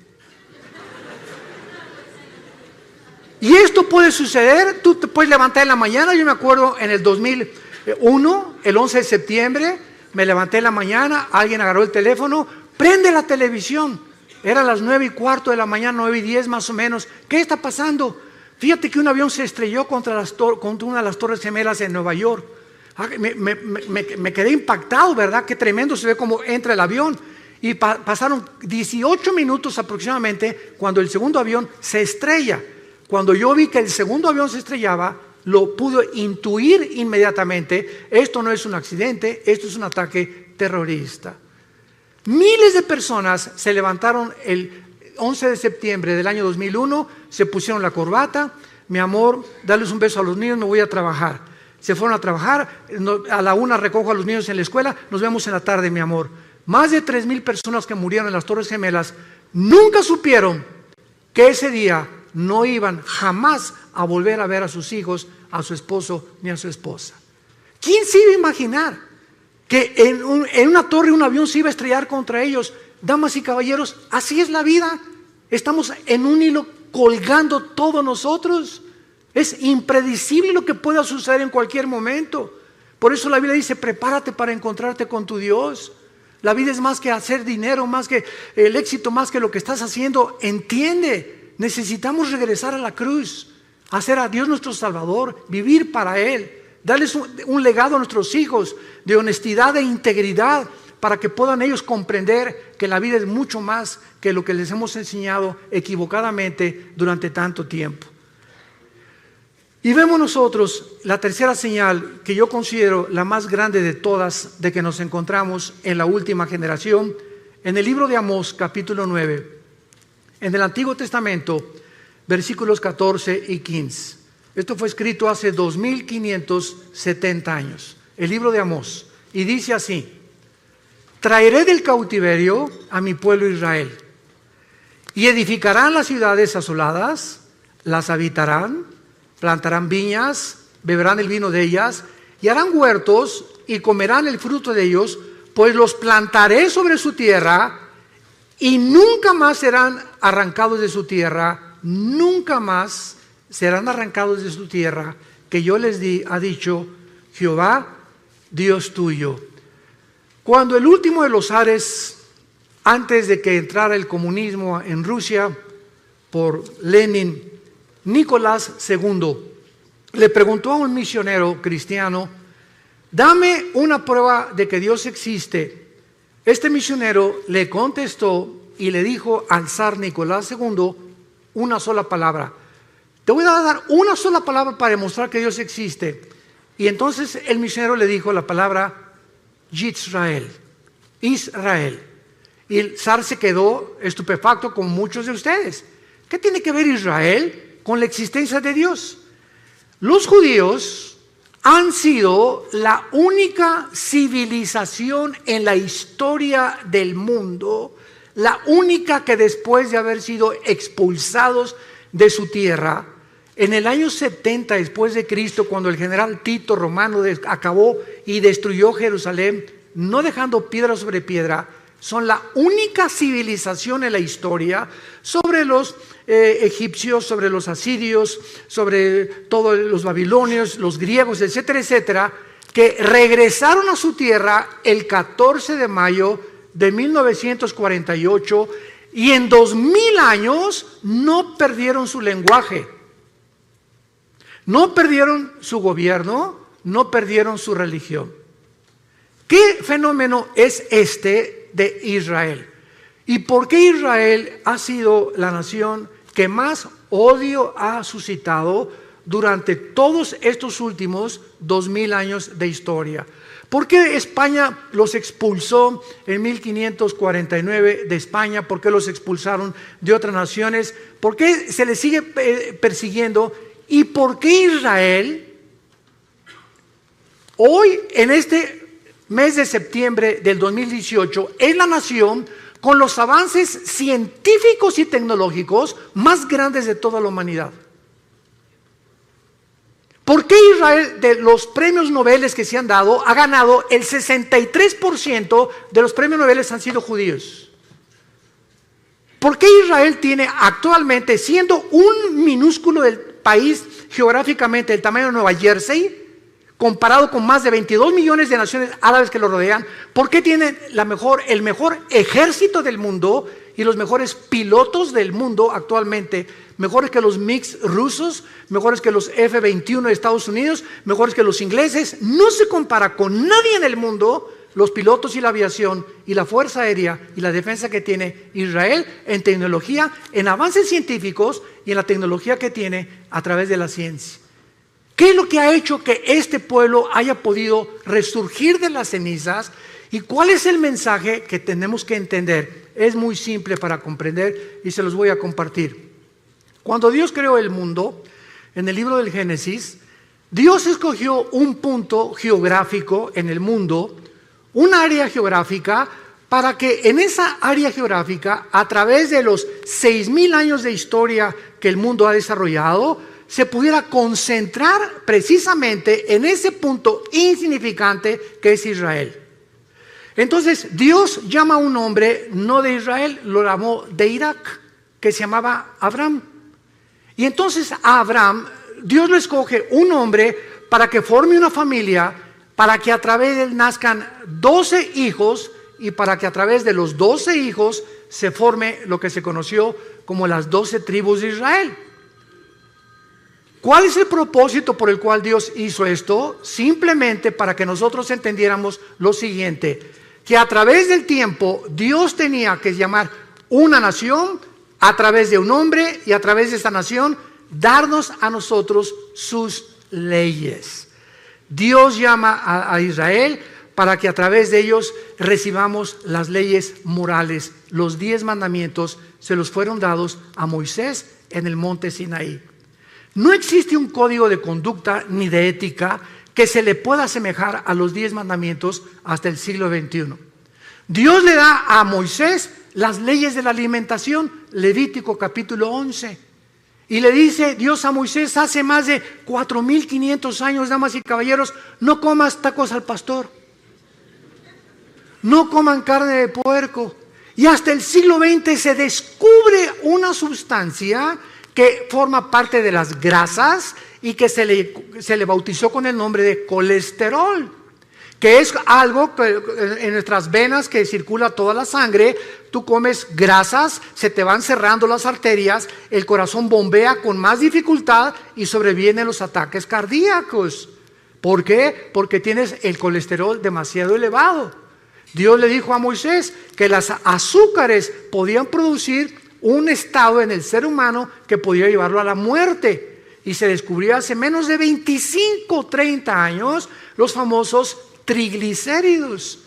Y esto puede suceder, tú te puedes levantar en la mañana. Yo me acuerdo en el 2001, el 11 de septiembre, me levanté en la mañana, alguien agarró el teléfono, prende la televisión. Eran las 9:15 de la mañana, 9:10 más o menos. ¿Qué está pasando? Fíjate que un avión se estrelló contra una de las Torres Gemelas en Nueva York. Me quedé impactado, ¿verdad? Qué tremendo se ve cómo entra el avión. Y pasaron 18 minutos aproximadamente cuando el segundo avión se estrella. Cuando yo vi que el segundo avión se estrellaba, lo pude intuir inmediatamente. Esto no es un accidente, esto es un ataque terrorista. Miles de personas se levantaron el 11 de septiembre del año 2001, se pusieron la corbata. Mi amor, darles un beso a los niños, me voy a trabajar. Se fueron a trabajar, a la 1 recojo a los niños en la escuela, nos vemos en la tarde, mi amor. Más de 3,000 personas que murieron en las Torres Gemelas nunca supieron que ese día no iban jamás a volver a ver a sus hijos, a su esposo ni a su esposa. ¿Quién se iba a imaginar que en una torre un avión se iba a estrellar contra ellos? Damas y caballeros, así es la vida. Estamos en un hilo colgando todos nosotros. Es impredecible lo que pueda suceder en cualquier momento. Por eso la Biblia dice, prepárate para encontrarte con tu Dios. La vida es más que hacer dinero, más que el éxito, más que lo que estás haciendo. Entiende, necesitamos regresar a la cruz, hacer a Dios nuestro Salvador, vivir para Él, darles un legado a nuestros hijos de honestidad e integridad para que puedan ellos comprender que la vida es mucho más que lo que les hemos enseñado equivocadamente durante tanto tiempo. Y vemos nosotros la tercera señal que yo considero la más grande de todas, de que nos encontramos en la última generación, en el libro de Amós, capítulo 9, en el Antiguo Testamento, versículos 14 y 15. Esto fue escrito hace 2570 años, el libro de Amós, y dice así: traeré del cautiverio a mi pueblo Israel, Y edificarán las ciudades asoladas, las habitarán, plantarán viñas, beberán el vino de ellas, y harán huertos y comerán el fruto de ellos, pues los plantaré sobre su tierra y nunca más serán arrancados de su tierra, nunca más serán arrancados de su tierra, que yo les di, ha dicho Jehová, Dios tuyo. Cuando el último de los zares, antes de que entrara el comunismo en Rusia, por Lenin, Nicolás II, le preguntó a un misionero cristiano, dame una prueba de que Dios existe. Este misionero le contestó y le dijo al zar Nicolás II una sola palabra. Te voy a dar una sola palabra para demostrar que Dios existe. Y entonces el misionero le dijo la palabra Yisrael, Israel. Y el zar se quedó estupefacto como muchos de ustedes. ¿Qué tiene que ver Israel con la existencia de Dios? Los judíos han sido la única civilización en la historia del mundo, la única que después de haber sido expulsados de su tierra, en el año 70 después de Cristo, cuando el general Tito romano acabó y destruyó Jerusalén, no dejando piedra sobre piedra, son la única civilización en la historia sobre los egipcios, sobre los asirios, sobre todos los babilonios, los griegos, etcétera, etcétera, que regresaron a su tierra el 14 de mayo de 1948 y en 2000 años no perdieron su lenguaje, no perdieron su gobierno, no perdieron su religión. ¿Qué fenómeno es este de Israel? ¿Y por qué Israel ha sido la nación que más odio ha suscitado durante todos estos últimos 2000 años de historia? ¿Por qué España los expulsó en 1549 de España? ¿Por qué los expulsaron de otras naciones? ¿Por qué se les sigue persiguiendo? ¿Y por qué Israel hoy, en este mes de septiembre del 2018, es la nación con los avances científicos y tecnológicos más grandes de toda la humanidad? ¿Por qué Israel, de los premios Nobel que se han dado, ha ganado el 63% de los premios Nobel han sido judíos? ¿Por qué Israel tiene actualmente, siendo un minúsculo del país geográficamente del tamaño de Nueva Jersey, comparado con más de 22 millones de naciones árabes que lo rodean, por qué tiene el mejor ejército del mundo y los mejores pilotos del mundo actualmente, mejores que los MiG rusos, mejores que los F-21 de Estados Unidos, mejores que los ingleses? No se compara con nadie en el mundo los pilotos y la aviación y la fuerza aérea y la defensa que tiene Israel en tecnología, en avances científicos y en la tecnología que tiene a través de la ciencia. ¿Qué es lo que ha hecho que este pueblo haya podido resurgir de las cenizas? ¿Y cuál es el mensaje que tenemos que entender? Es muy simple para comprender y se los voy a compartir. Cuando Dios creó el mundo, en el libro del Génesis, Dios escogió un punto geográfico en el mundo, un área geográfica, para que en esa área geográfica, a través de los 6,000 años de historia que el mundo ha desarrollado, se pudiera concentrar precisamente en ese punto insignificante que es Israel. Entonces Dios llama a un hombre, no de Israel, lo llamó de Irak, que se llamaba Abraham. Y entonces a Abraham, Dios le escoge un hombre para que forme una familia, para que a través de él nazcan 12 hijos y para que a través de los 12 hijos se forme lo que se conoció como las 12 tribus de Israel. ¿Cuál es el propósito por el cual Dios hizo esto? Simplemente para que nosotros entendiéramos lo siguiente, que a través del tiempo Dios tenía que llamar una nación a través de un hombre y a través de esta nación darnos a nosotros sus leyes. Dios llama a Israel para que a través de ellos recibamos las leyes morales. Los 10 mandamientos se los fueron dados a Moisés en el monte Sinaí. No existe un código de conducta ni de ética que se le pueda asemejar a los 10 mandamientos hasta el siglo XXI. Dios le da a Moisés las leyes de la alimentación, Levítico capítulo 11. Y le dice Dios a Moisés hace más de 4,500 años, damas y caballeros, no comas tacos al pastor, no coman carne de puerco. Y hasta el siglo XX se descubre una sustancia que forma parte de las grasas y que se le bautizó con el nombre de colesterol, que es algo que en nuestras venas que circula toda la sangre. Tú comes grasas, se te van cerrando las arterias, el corazón bombea con más dificultad y sobrevienen los ataques cardíacos. ¿Por qué? Porque tienes el colesterol demasiado elevado. Dios le dijo a Moisés que las azúcares podían producir un estado en el ser humano que podía llevarlo a la muerte. Y se descubrió hace menos de 25, 30 años los famosos triglicéridos,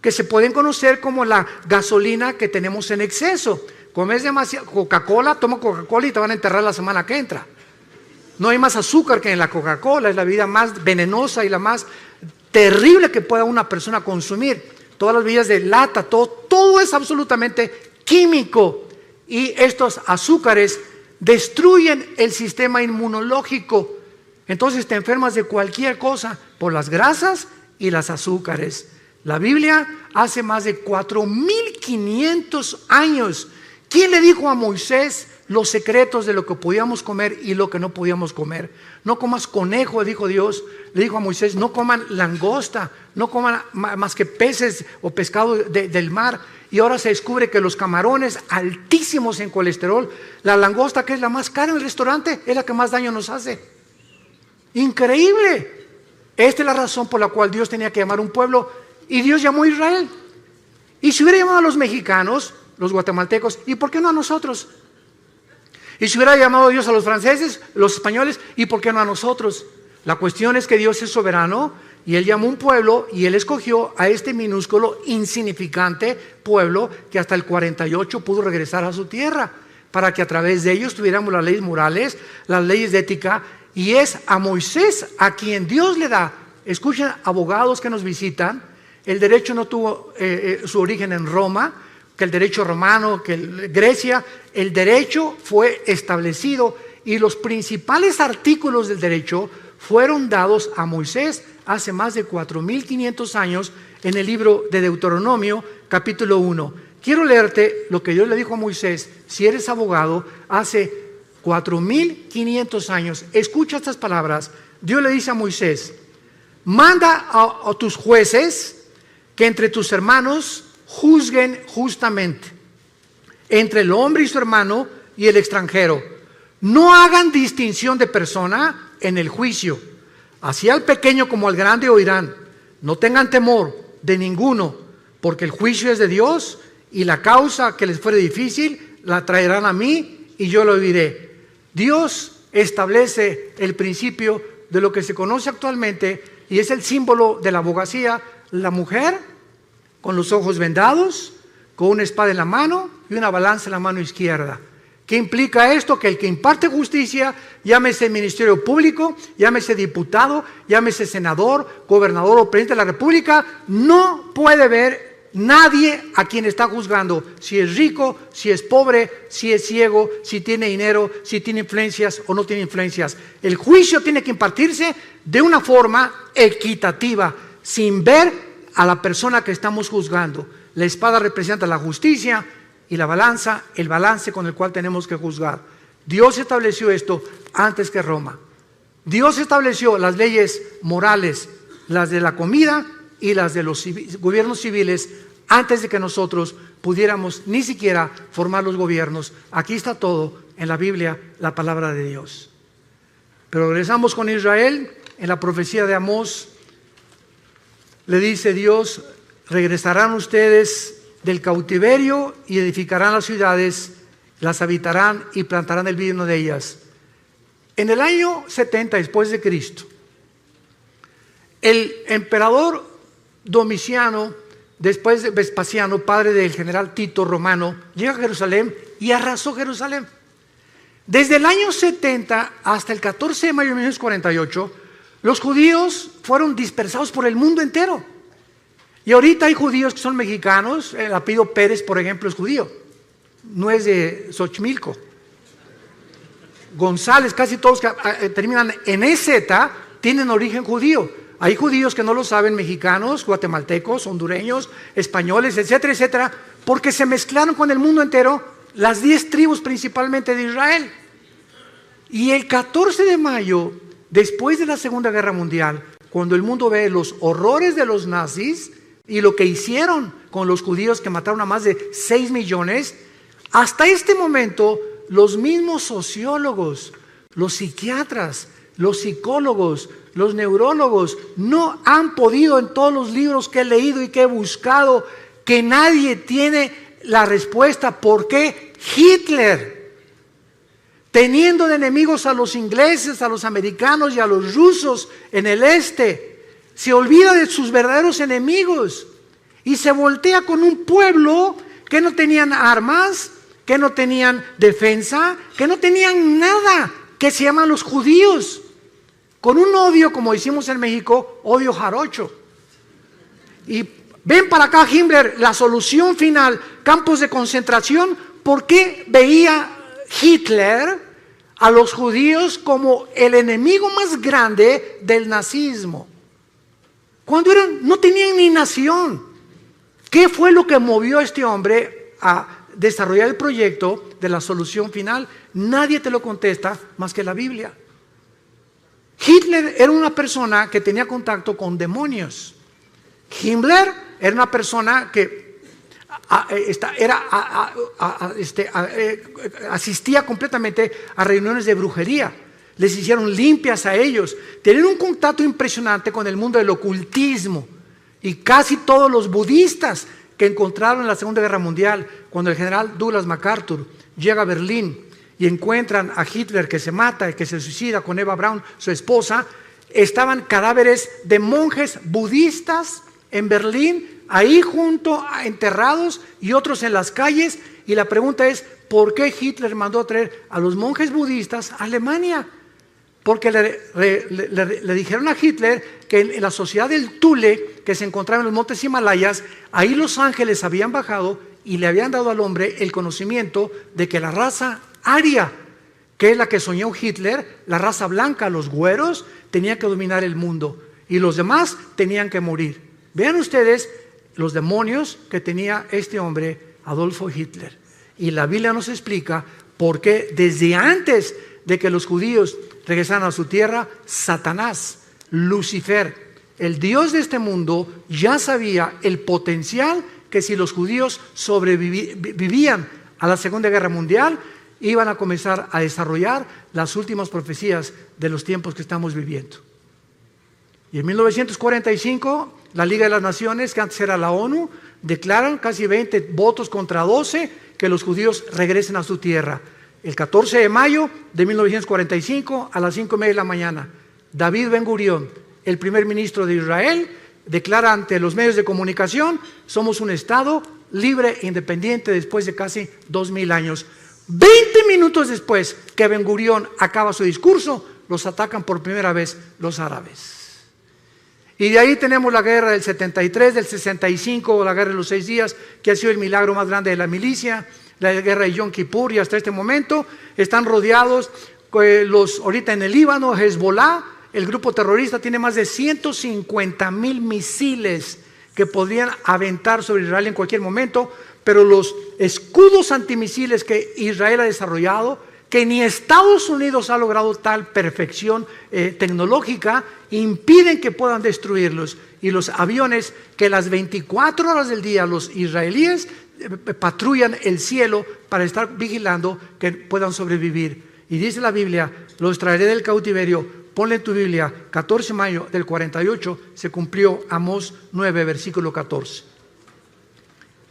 que se pueden conocer como la gasolina que tenemos en exceso. Comes demasiado Coca-Cola, toma Coca-Cola y te van a enterrar la semana que entra. No hay más azúcar que en la Coca-Cola, es la bebida más venenosa y la más terrible que pueda una persona consumir. Todas las bebidas de lata, todo es absolutamente químico, y estos azúcares destruyen el sistema inmunológico. Entonces te enfermas de cualquier cosa por las grasas y las azúcares. La Biblia hace más de 4,500 años. ¿Quién le dijo a Moisés los secretos de lo que podíamos comer y lo que no podíamos comer? No comas conejo, dijo Dios. Le dijo a Moisés, no coman langosta, no coman más que peces o pescado del mar. Y ahora se descubre que los camarones, altísimos en colesterol, la langosta, que es la más cara en el restaurante, es la que más daño nos hace. Increíble. Esta es la razón por la cual Dios tenía que llamar a un pueblo, y Dios llamó a Israel. Y si hubiera llamado a los mexicanos, los guatemaltecos, ¿y por qué no a nosotros? Y si hubiera llamado a Dios a los franceses, los españoles, ¿y por qué no a nosotros? La cuestión es que Dios es soberano, y Él llamó un pueblo, y Él escogió a este minúsculo, insignificante pueblo que hasta el 48 pudo regresar a su tierra, para que a través de ellos tuviéramos las leyes morales, las leyes de ética. Y es a Moisés a quien Dios le da. Escuchen, abogados que nos visitan, el derecho no tuvo su origen en Roma, que el derecho romano, que Grecia. El derecho fue establecido, y los principales artículos del derecho fueron dados a Moisés hace más de 4,500 años en el libro de Deuteronomio, capítulo 1. Quiero leerte lo que Dios le dijo a Moisés, si eres abogado, hace 4,500 años. Escucha estas palabras. Dios le dice a Moisés, manda a tus jueces que entre tus hermanos juzguen justamente, entre el hombre y su hermano y el extranjero. No hagan distinción de persona en el juicio. Así al pequeño como al grande oirán. No tengan temor de ninguno, porque el juicio es de Dios, y la causa que les fuere difícil la traerán a mí, y yo lo oiré. Dios establece el principio de lo que se conoce actualmente, y es el símbolo de la abogacía: la mujer con los ojos vendados, con una espada en la mano y una balanza en la mano izquierda. ¿Qué implica esto? Que el que imparte justicia, llámese ministerio público, llámese diputado, llámese senador, gobernador o presidente de la república, no puede ver nadie a quien está juzgando, si es rico, si es pobre, si es ciego, si tiene dinero, si tiene influencias o no tiene influencias. El juicio tiene que impartirse de una forma equitativa, sin ver a la persona que estamos juzgando. La espada representa la justicia y la balanza, el balance con el cual tenemos que juzgar. Dios estableció esto antes que Roma. Dios estableció las leyes morales, las de la comida y las de los gobiernos civiles, antes de que nosotros pudiéramos ni siquiera formar los gobiernos. Aquí está todo en la Biblia, la palabra de Dios. Pero regresamos con Israel. En la profecía de Amós le dice Dios: regresarán ustedes del cautiverio y edificarán las ciudades, las habitarán y plantarán el vino de ellas. En el año 70 después de Cristo, el emperador Domiciano, después de Vespasiano, padre del general Tito romano, llega a Jerusalén y arrasó Jerusalén. Desde el año 70 hasta el 14 de mayo de 1948, los judíos fueron dispersados por el mundo entero. Y ahorita hay judíos que son mexicanos. El apellido Pérez, por ejemplo, es judío. No es de Xochimilco. González, casi todos que terminan en EZ tienen origen judío. Hay judíos que no lo saben, mexicanos, guatemaltecos, hondureños, españoles, etcétera, etcétera, porque se mezclaron con el mundo entero, las 10 tribus principalmente de Israel. Y el 14 de mayo, después de la Segunda Guerra Mundial, cuando el mundo ve los horrores de los nazis y lo que hicieron con los judíos que mataron a más de 6 millones, hasta este momento los mismos sociólogos, los psiquiatras, los psicólogos, los neurólogos no han podido, en todos los libros que he leído y que he buscado, que nadie tiene la respuesta por qué Hitler, teniendo de enemigos a los ingleses, a los americanos y a los rusos en el este, se olvida de sus verdaderos enemigos y se voltea con un pueblo que no tenían armas, que no tenían defensa, que no tenían nada, que se llaman los judíos, con un odio, como decimos en México, odio jarocho. Y ven para acá Himmler, la solución final, campos de concentración. ¿Por qué veía Hitler a los judíos como el enemigo más grande del nazismo? Cuando no tenían ni nación. ¿Qué fue lo que movió a este hombre a desarrollar el proyecto de la solución final? Nadie te lo contesta más que la Biblia. Hitler era una persona que tenía contacto con demonios. Himmler era una persona que asistía completamente a reuniones de brujería. Les hicieron limpias a ellos. Tenían un contacto impresionante con el mundo del ocultismo. Y casi todos los budistas que encontraron en la Segunda Guerra Mundial, cuando el general Douglas MacArthur llega a Berlín y encuentran a Hitler que se mata y que se suicida con Eva Braun, su esposa, estaban cadáveres de monjes budistas en Berlín, ahí junto, enterrados, y otros en las calles. Y la pregunta es, ¿por qué Hitler mandó a traer a los monjes budistas a Alemania? Porque le dijeron a Hitler que en la sociedad del Thule, que se encontraba en los montes Himalayas, ahí los ángeles habían bajado y le habían dado al hombre el conocimiento de que la raza aria, que es la que soñó Hitler, la raza blanca, los güeros, tenía que dominar el mundo y los demás tenían que morir. Vean ustedes los demonios que tenía este hombre, Adolfo Hitler. Y la Biblia nos explica por qué desde antes de que los judíos regresaran a su tierra, Satanás, Lucifer, el Dios de este mundo, ya sabía el potencial que si los judíos sobrevivían a la Segunda Guerra Mundial, iban a comenzar a desarrollar las últimas profecías de los tiempos que estamos viviendo. Y en 1945, la Liga de las Naciones, que antes era la ONU, declaran casi 20 votos contra 12 que los judíos regresen a su tierra. El 14 de mayo de 1945, a las 5:30 de la mañana, David Ben-Gurión, el primer ministro de Israel, declara ante los medios de comunicación: somos un Estado libre e independiente después de casi 2000 años. 20 minutos después que Ben-Gurión acaba su discurso, los atacan por primera vez los árabes. Y de ahí tenemos la guerra del 73, del 65, la guerra de los 6 días, que ha sido el milagro más grande de la milicia, la guerra de Yom Kippur, y hasta este momento están rodeados ahorita en el Líbano, Hezbollah, el grupo terrorista, tiene más de 150,000 misiles que podrían aventar sobre Israel en cualquier momento, pero los escudos antimisiles que Israel ha desarrollado, que ni Estados Unidos ha logrado tal perfección tecnológica, impiden que puedan destruirlos. Y los aviones que las 24 horas del día los israelíes patrullan el cielo para estar vigilando que puedan sobrevivir. Y dice la Biblia: los traeré del cautiverio. Ponle en tu Biblia, 14 de mayo del 48, se cumplió Amós 9, versículo 14.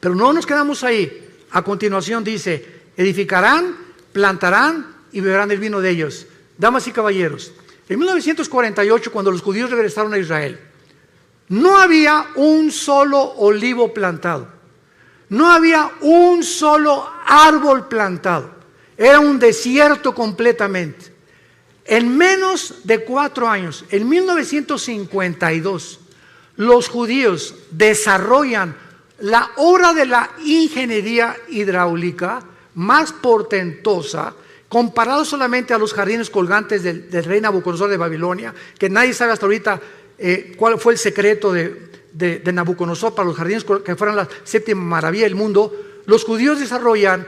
Pero no nos quedamos ahí. A continuación dice: edificarán, plantarán y beberán el vino de ellos. Damas y caballeros, en 1948, cuando los judíos regresaron a Israel, no había un solo olivo plantado, no había un solo árbol plantado, era un desierto completamente. En menos de 4 años, en 1952, los judíos desarrollan la obra de la ingeniería hidráulica más portentosa, comparado solamente a los jardines colgantes del rey Nabucodonosor de Babilonia, que nadie sabe hasta ahorita cuál fue el secreto de Nabucodonosor para los jardines que fueran la séptima maravilla del mundo. Los judíos desarrollan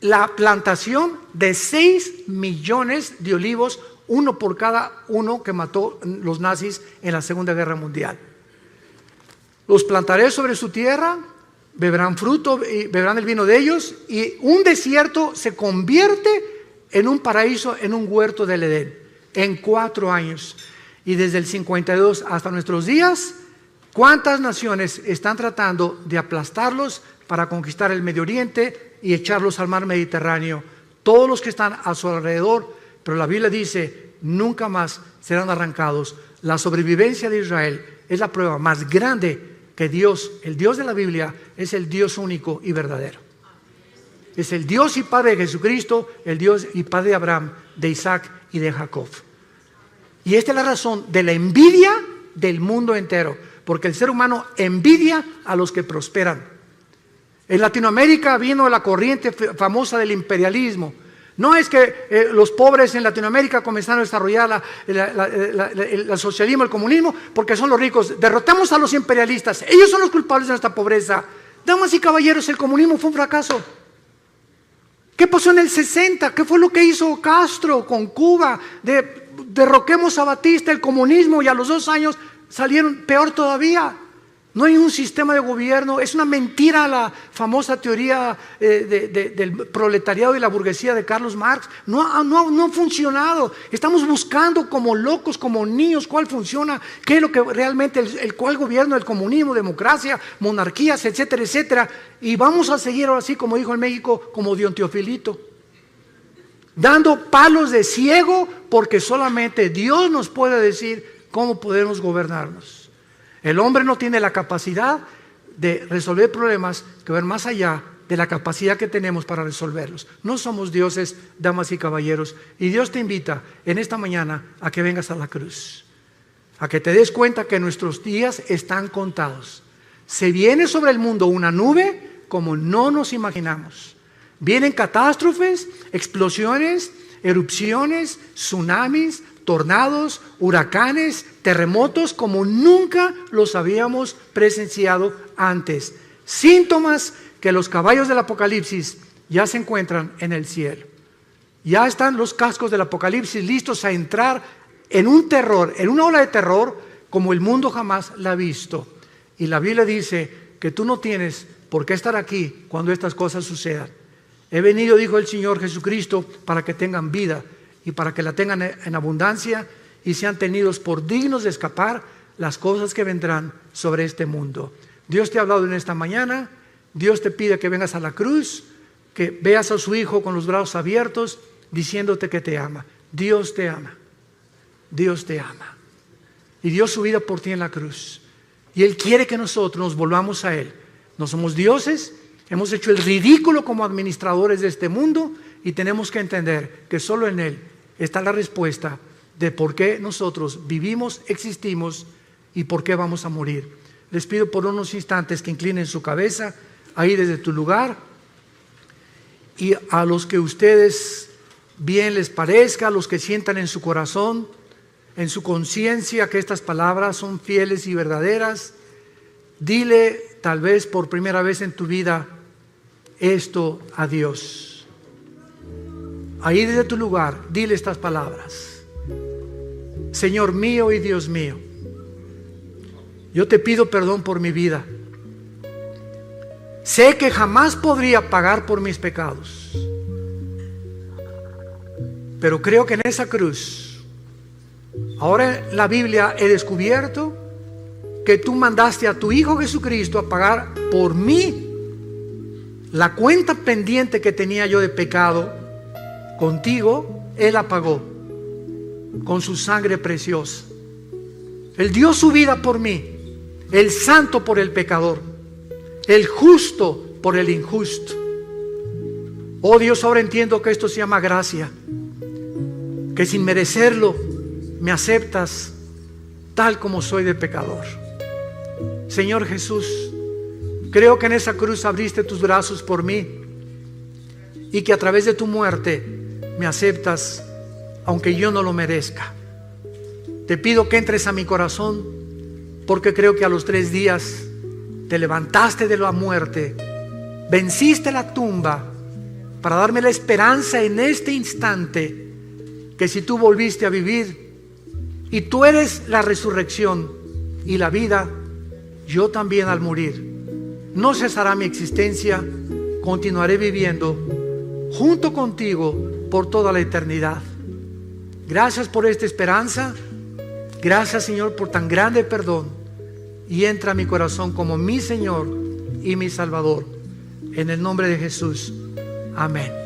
la plantación de 6 millones de olivos, uno por cada uno que mató los nazis en la Segunda Guerra Mundial. Los plantaré sobre su tierra, beberán fruto y beberán el vino de ellos, y un desierto se convierte en un paraíso, en un huerto del Edén, en 4 años. Y desde el 52 hasta nuestros días, ¿cuántas naciones están tratando de aplastarlos para conquistar el Medio Oriente y echarlos al mar Mediterráneo? Todos los que están a su alrededor, pero la Biblia dice, nunca más serán arrancados. La sobrevivencia de Israel es la prueba más grande que Dios, el Dios de la Biblia, es el Dios único y verdadero. Es el Dios y Padre de Jesucristo, el Dios y Padre de Abraham, de Isaac y de Jacob. Y esta es la razón de la envidia del mundo entero, porque el ser humano envidia a los que prosperan. En Latinoamérica vino la corriente famosa del imperialismo. No es que los pobres en Latinoamérica comenzaron a desarrollar el socialismo, el comunismo, porque son los ricos. Derrotamos a los imperialistas. Ellos son los culpables de nuestra pobreza. Damas y caballeros, el comunismo fue un fracaso. ¿Qué pasó en el 60? ¿Qué fue lo que hizo Castro con Cuba? Derroquemos a Batista, el comunismo, y a los 2 años salieron peor todavía. No hay un sistema de gobierno. Es una mentira la famosa teoría del proletariado y la burguesía de Carlos Marx. No ha funcionado. Estamos buscando como locos, como niños, cuál funciona, qué es lo que realmente, cuál gobierno, el comunismo, democracia, monarquías, etcétera, etcétera. Y vamos a seguir ahora sí, como dijo en México, como Don Teofilito, dando palos de ciego, porque solamente Dios nos puede decir cómo podemos gobernarnos. El hombre no tiene la capacidad de resolver problemas que van más allá de la capacidad que tenemos para resolverlos. No somos dioses, damas y caballeros, y Dios te invita en esta mañana a que vengas a la cruz, a que te des cuenta que nuestros días están contados. Se viene sobre el mundo una nube como no nos imaginamos. Vienen catástrofes, explosiones, erupciones, tsunamis, tornados, huracanes, terremotos como nunca los habíamos presenciado antes. Síntomas que los caballos del Apocalipsis ya se encuentran en el cielo. Ya están los cascos del Apocalipsis listos a entrar en un terror, en una ola de terror como el mundo jamás la ha visto. Y la Biblia dice que tú no tienes por qué estar aquí cuando estas cosas sucedan. He venido, dijo el Señor Jesucristo, para que tengan vida y para que la tengan en abundancia y sean tenidos por dignos de escapar las cosas que vendrán sobre este mundo. Dios te ha hablado en esta mañana. Dios te pide que vengas a la cruz, que veas a su Hijo con los brazos abiertos, diciéndote que te ama. Dios te ama. Dios te ama. Y dio su vida por ti en la cruz. Y Él quiere que nosotros nos volvamos a Él. No somos dioses, hemos hecho el ridículo como administradores de este mundo y tenemos que entender que solo en Él está la respuesta de por qué nosotros vivimos, existimos y por qué vamos a morir. Les pido por unos instantes que inclinen su cabeza ahí desde tu lugar, y a los que ustedes bien les parezca, a los que sientan en su corazón, en su conciencia que estas palabras son fieles y verdaderas, dile tal vez por primera vez en tu vida esto a Dios. Ahí desde tu lugar, dile estas palabras: Señor mío y Dios mío, yo te pido perdón por mi vida. Sé que jamás podría pagar por mis pecados, pero creo que en esa cruz, ahora en la Biblia he descubierto que tú mandaste a tu Hijo Jesucristo a pagar por mí la cuenta pendiente que tenía yo de pecado. Contigo Él la pagó con su sangre preciosa. Él dio su vida por mí, el santo por el pecador, el justo por el injusto. Oh Dios, ahora entiendo que esto se llama gracia, que sin merecerlo me aceptas tal como soy de pecador. Señor Jesús, creo que en esa cruz abriste tus brazos por mí y que a través de tu muerte me aceptas, aunque yo no lo merezca. Te pido que entres a mi corazón, porque creo que a los 3 días te levantaste de la muerte, venciste la tumba para darme la esperanza en este instante que si tú volviste a vivir y tú eres la resurrección y la vida, yo también al morir no cesará mi existencia, continuaré viviendo junto contigo por toda la eternidad. Gracias por esta esperanza, gracias Señor por tan grande perdón, y entra a mi corazón como mi Señor y mi Salvador, en el nombre de Jesús, amén.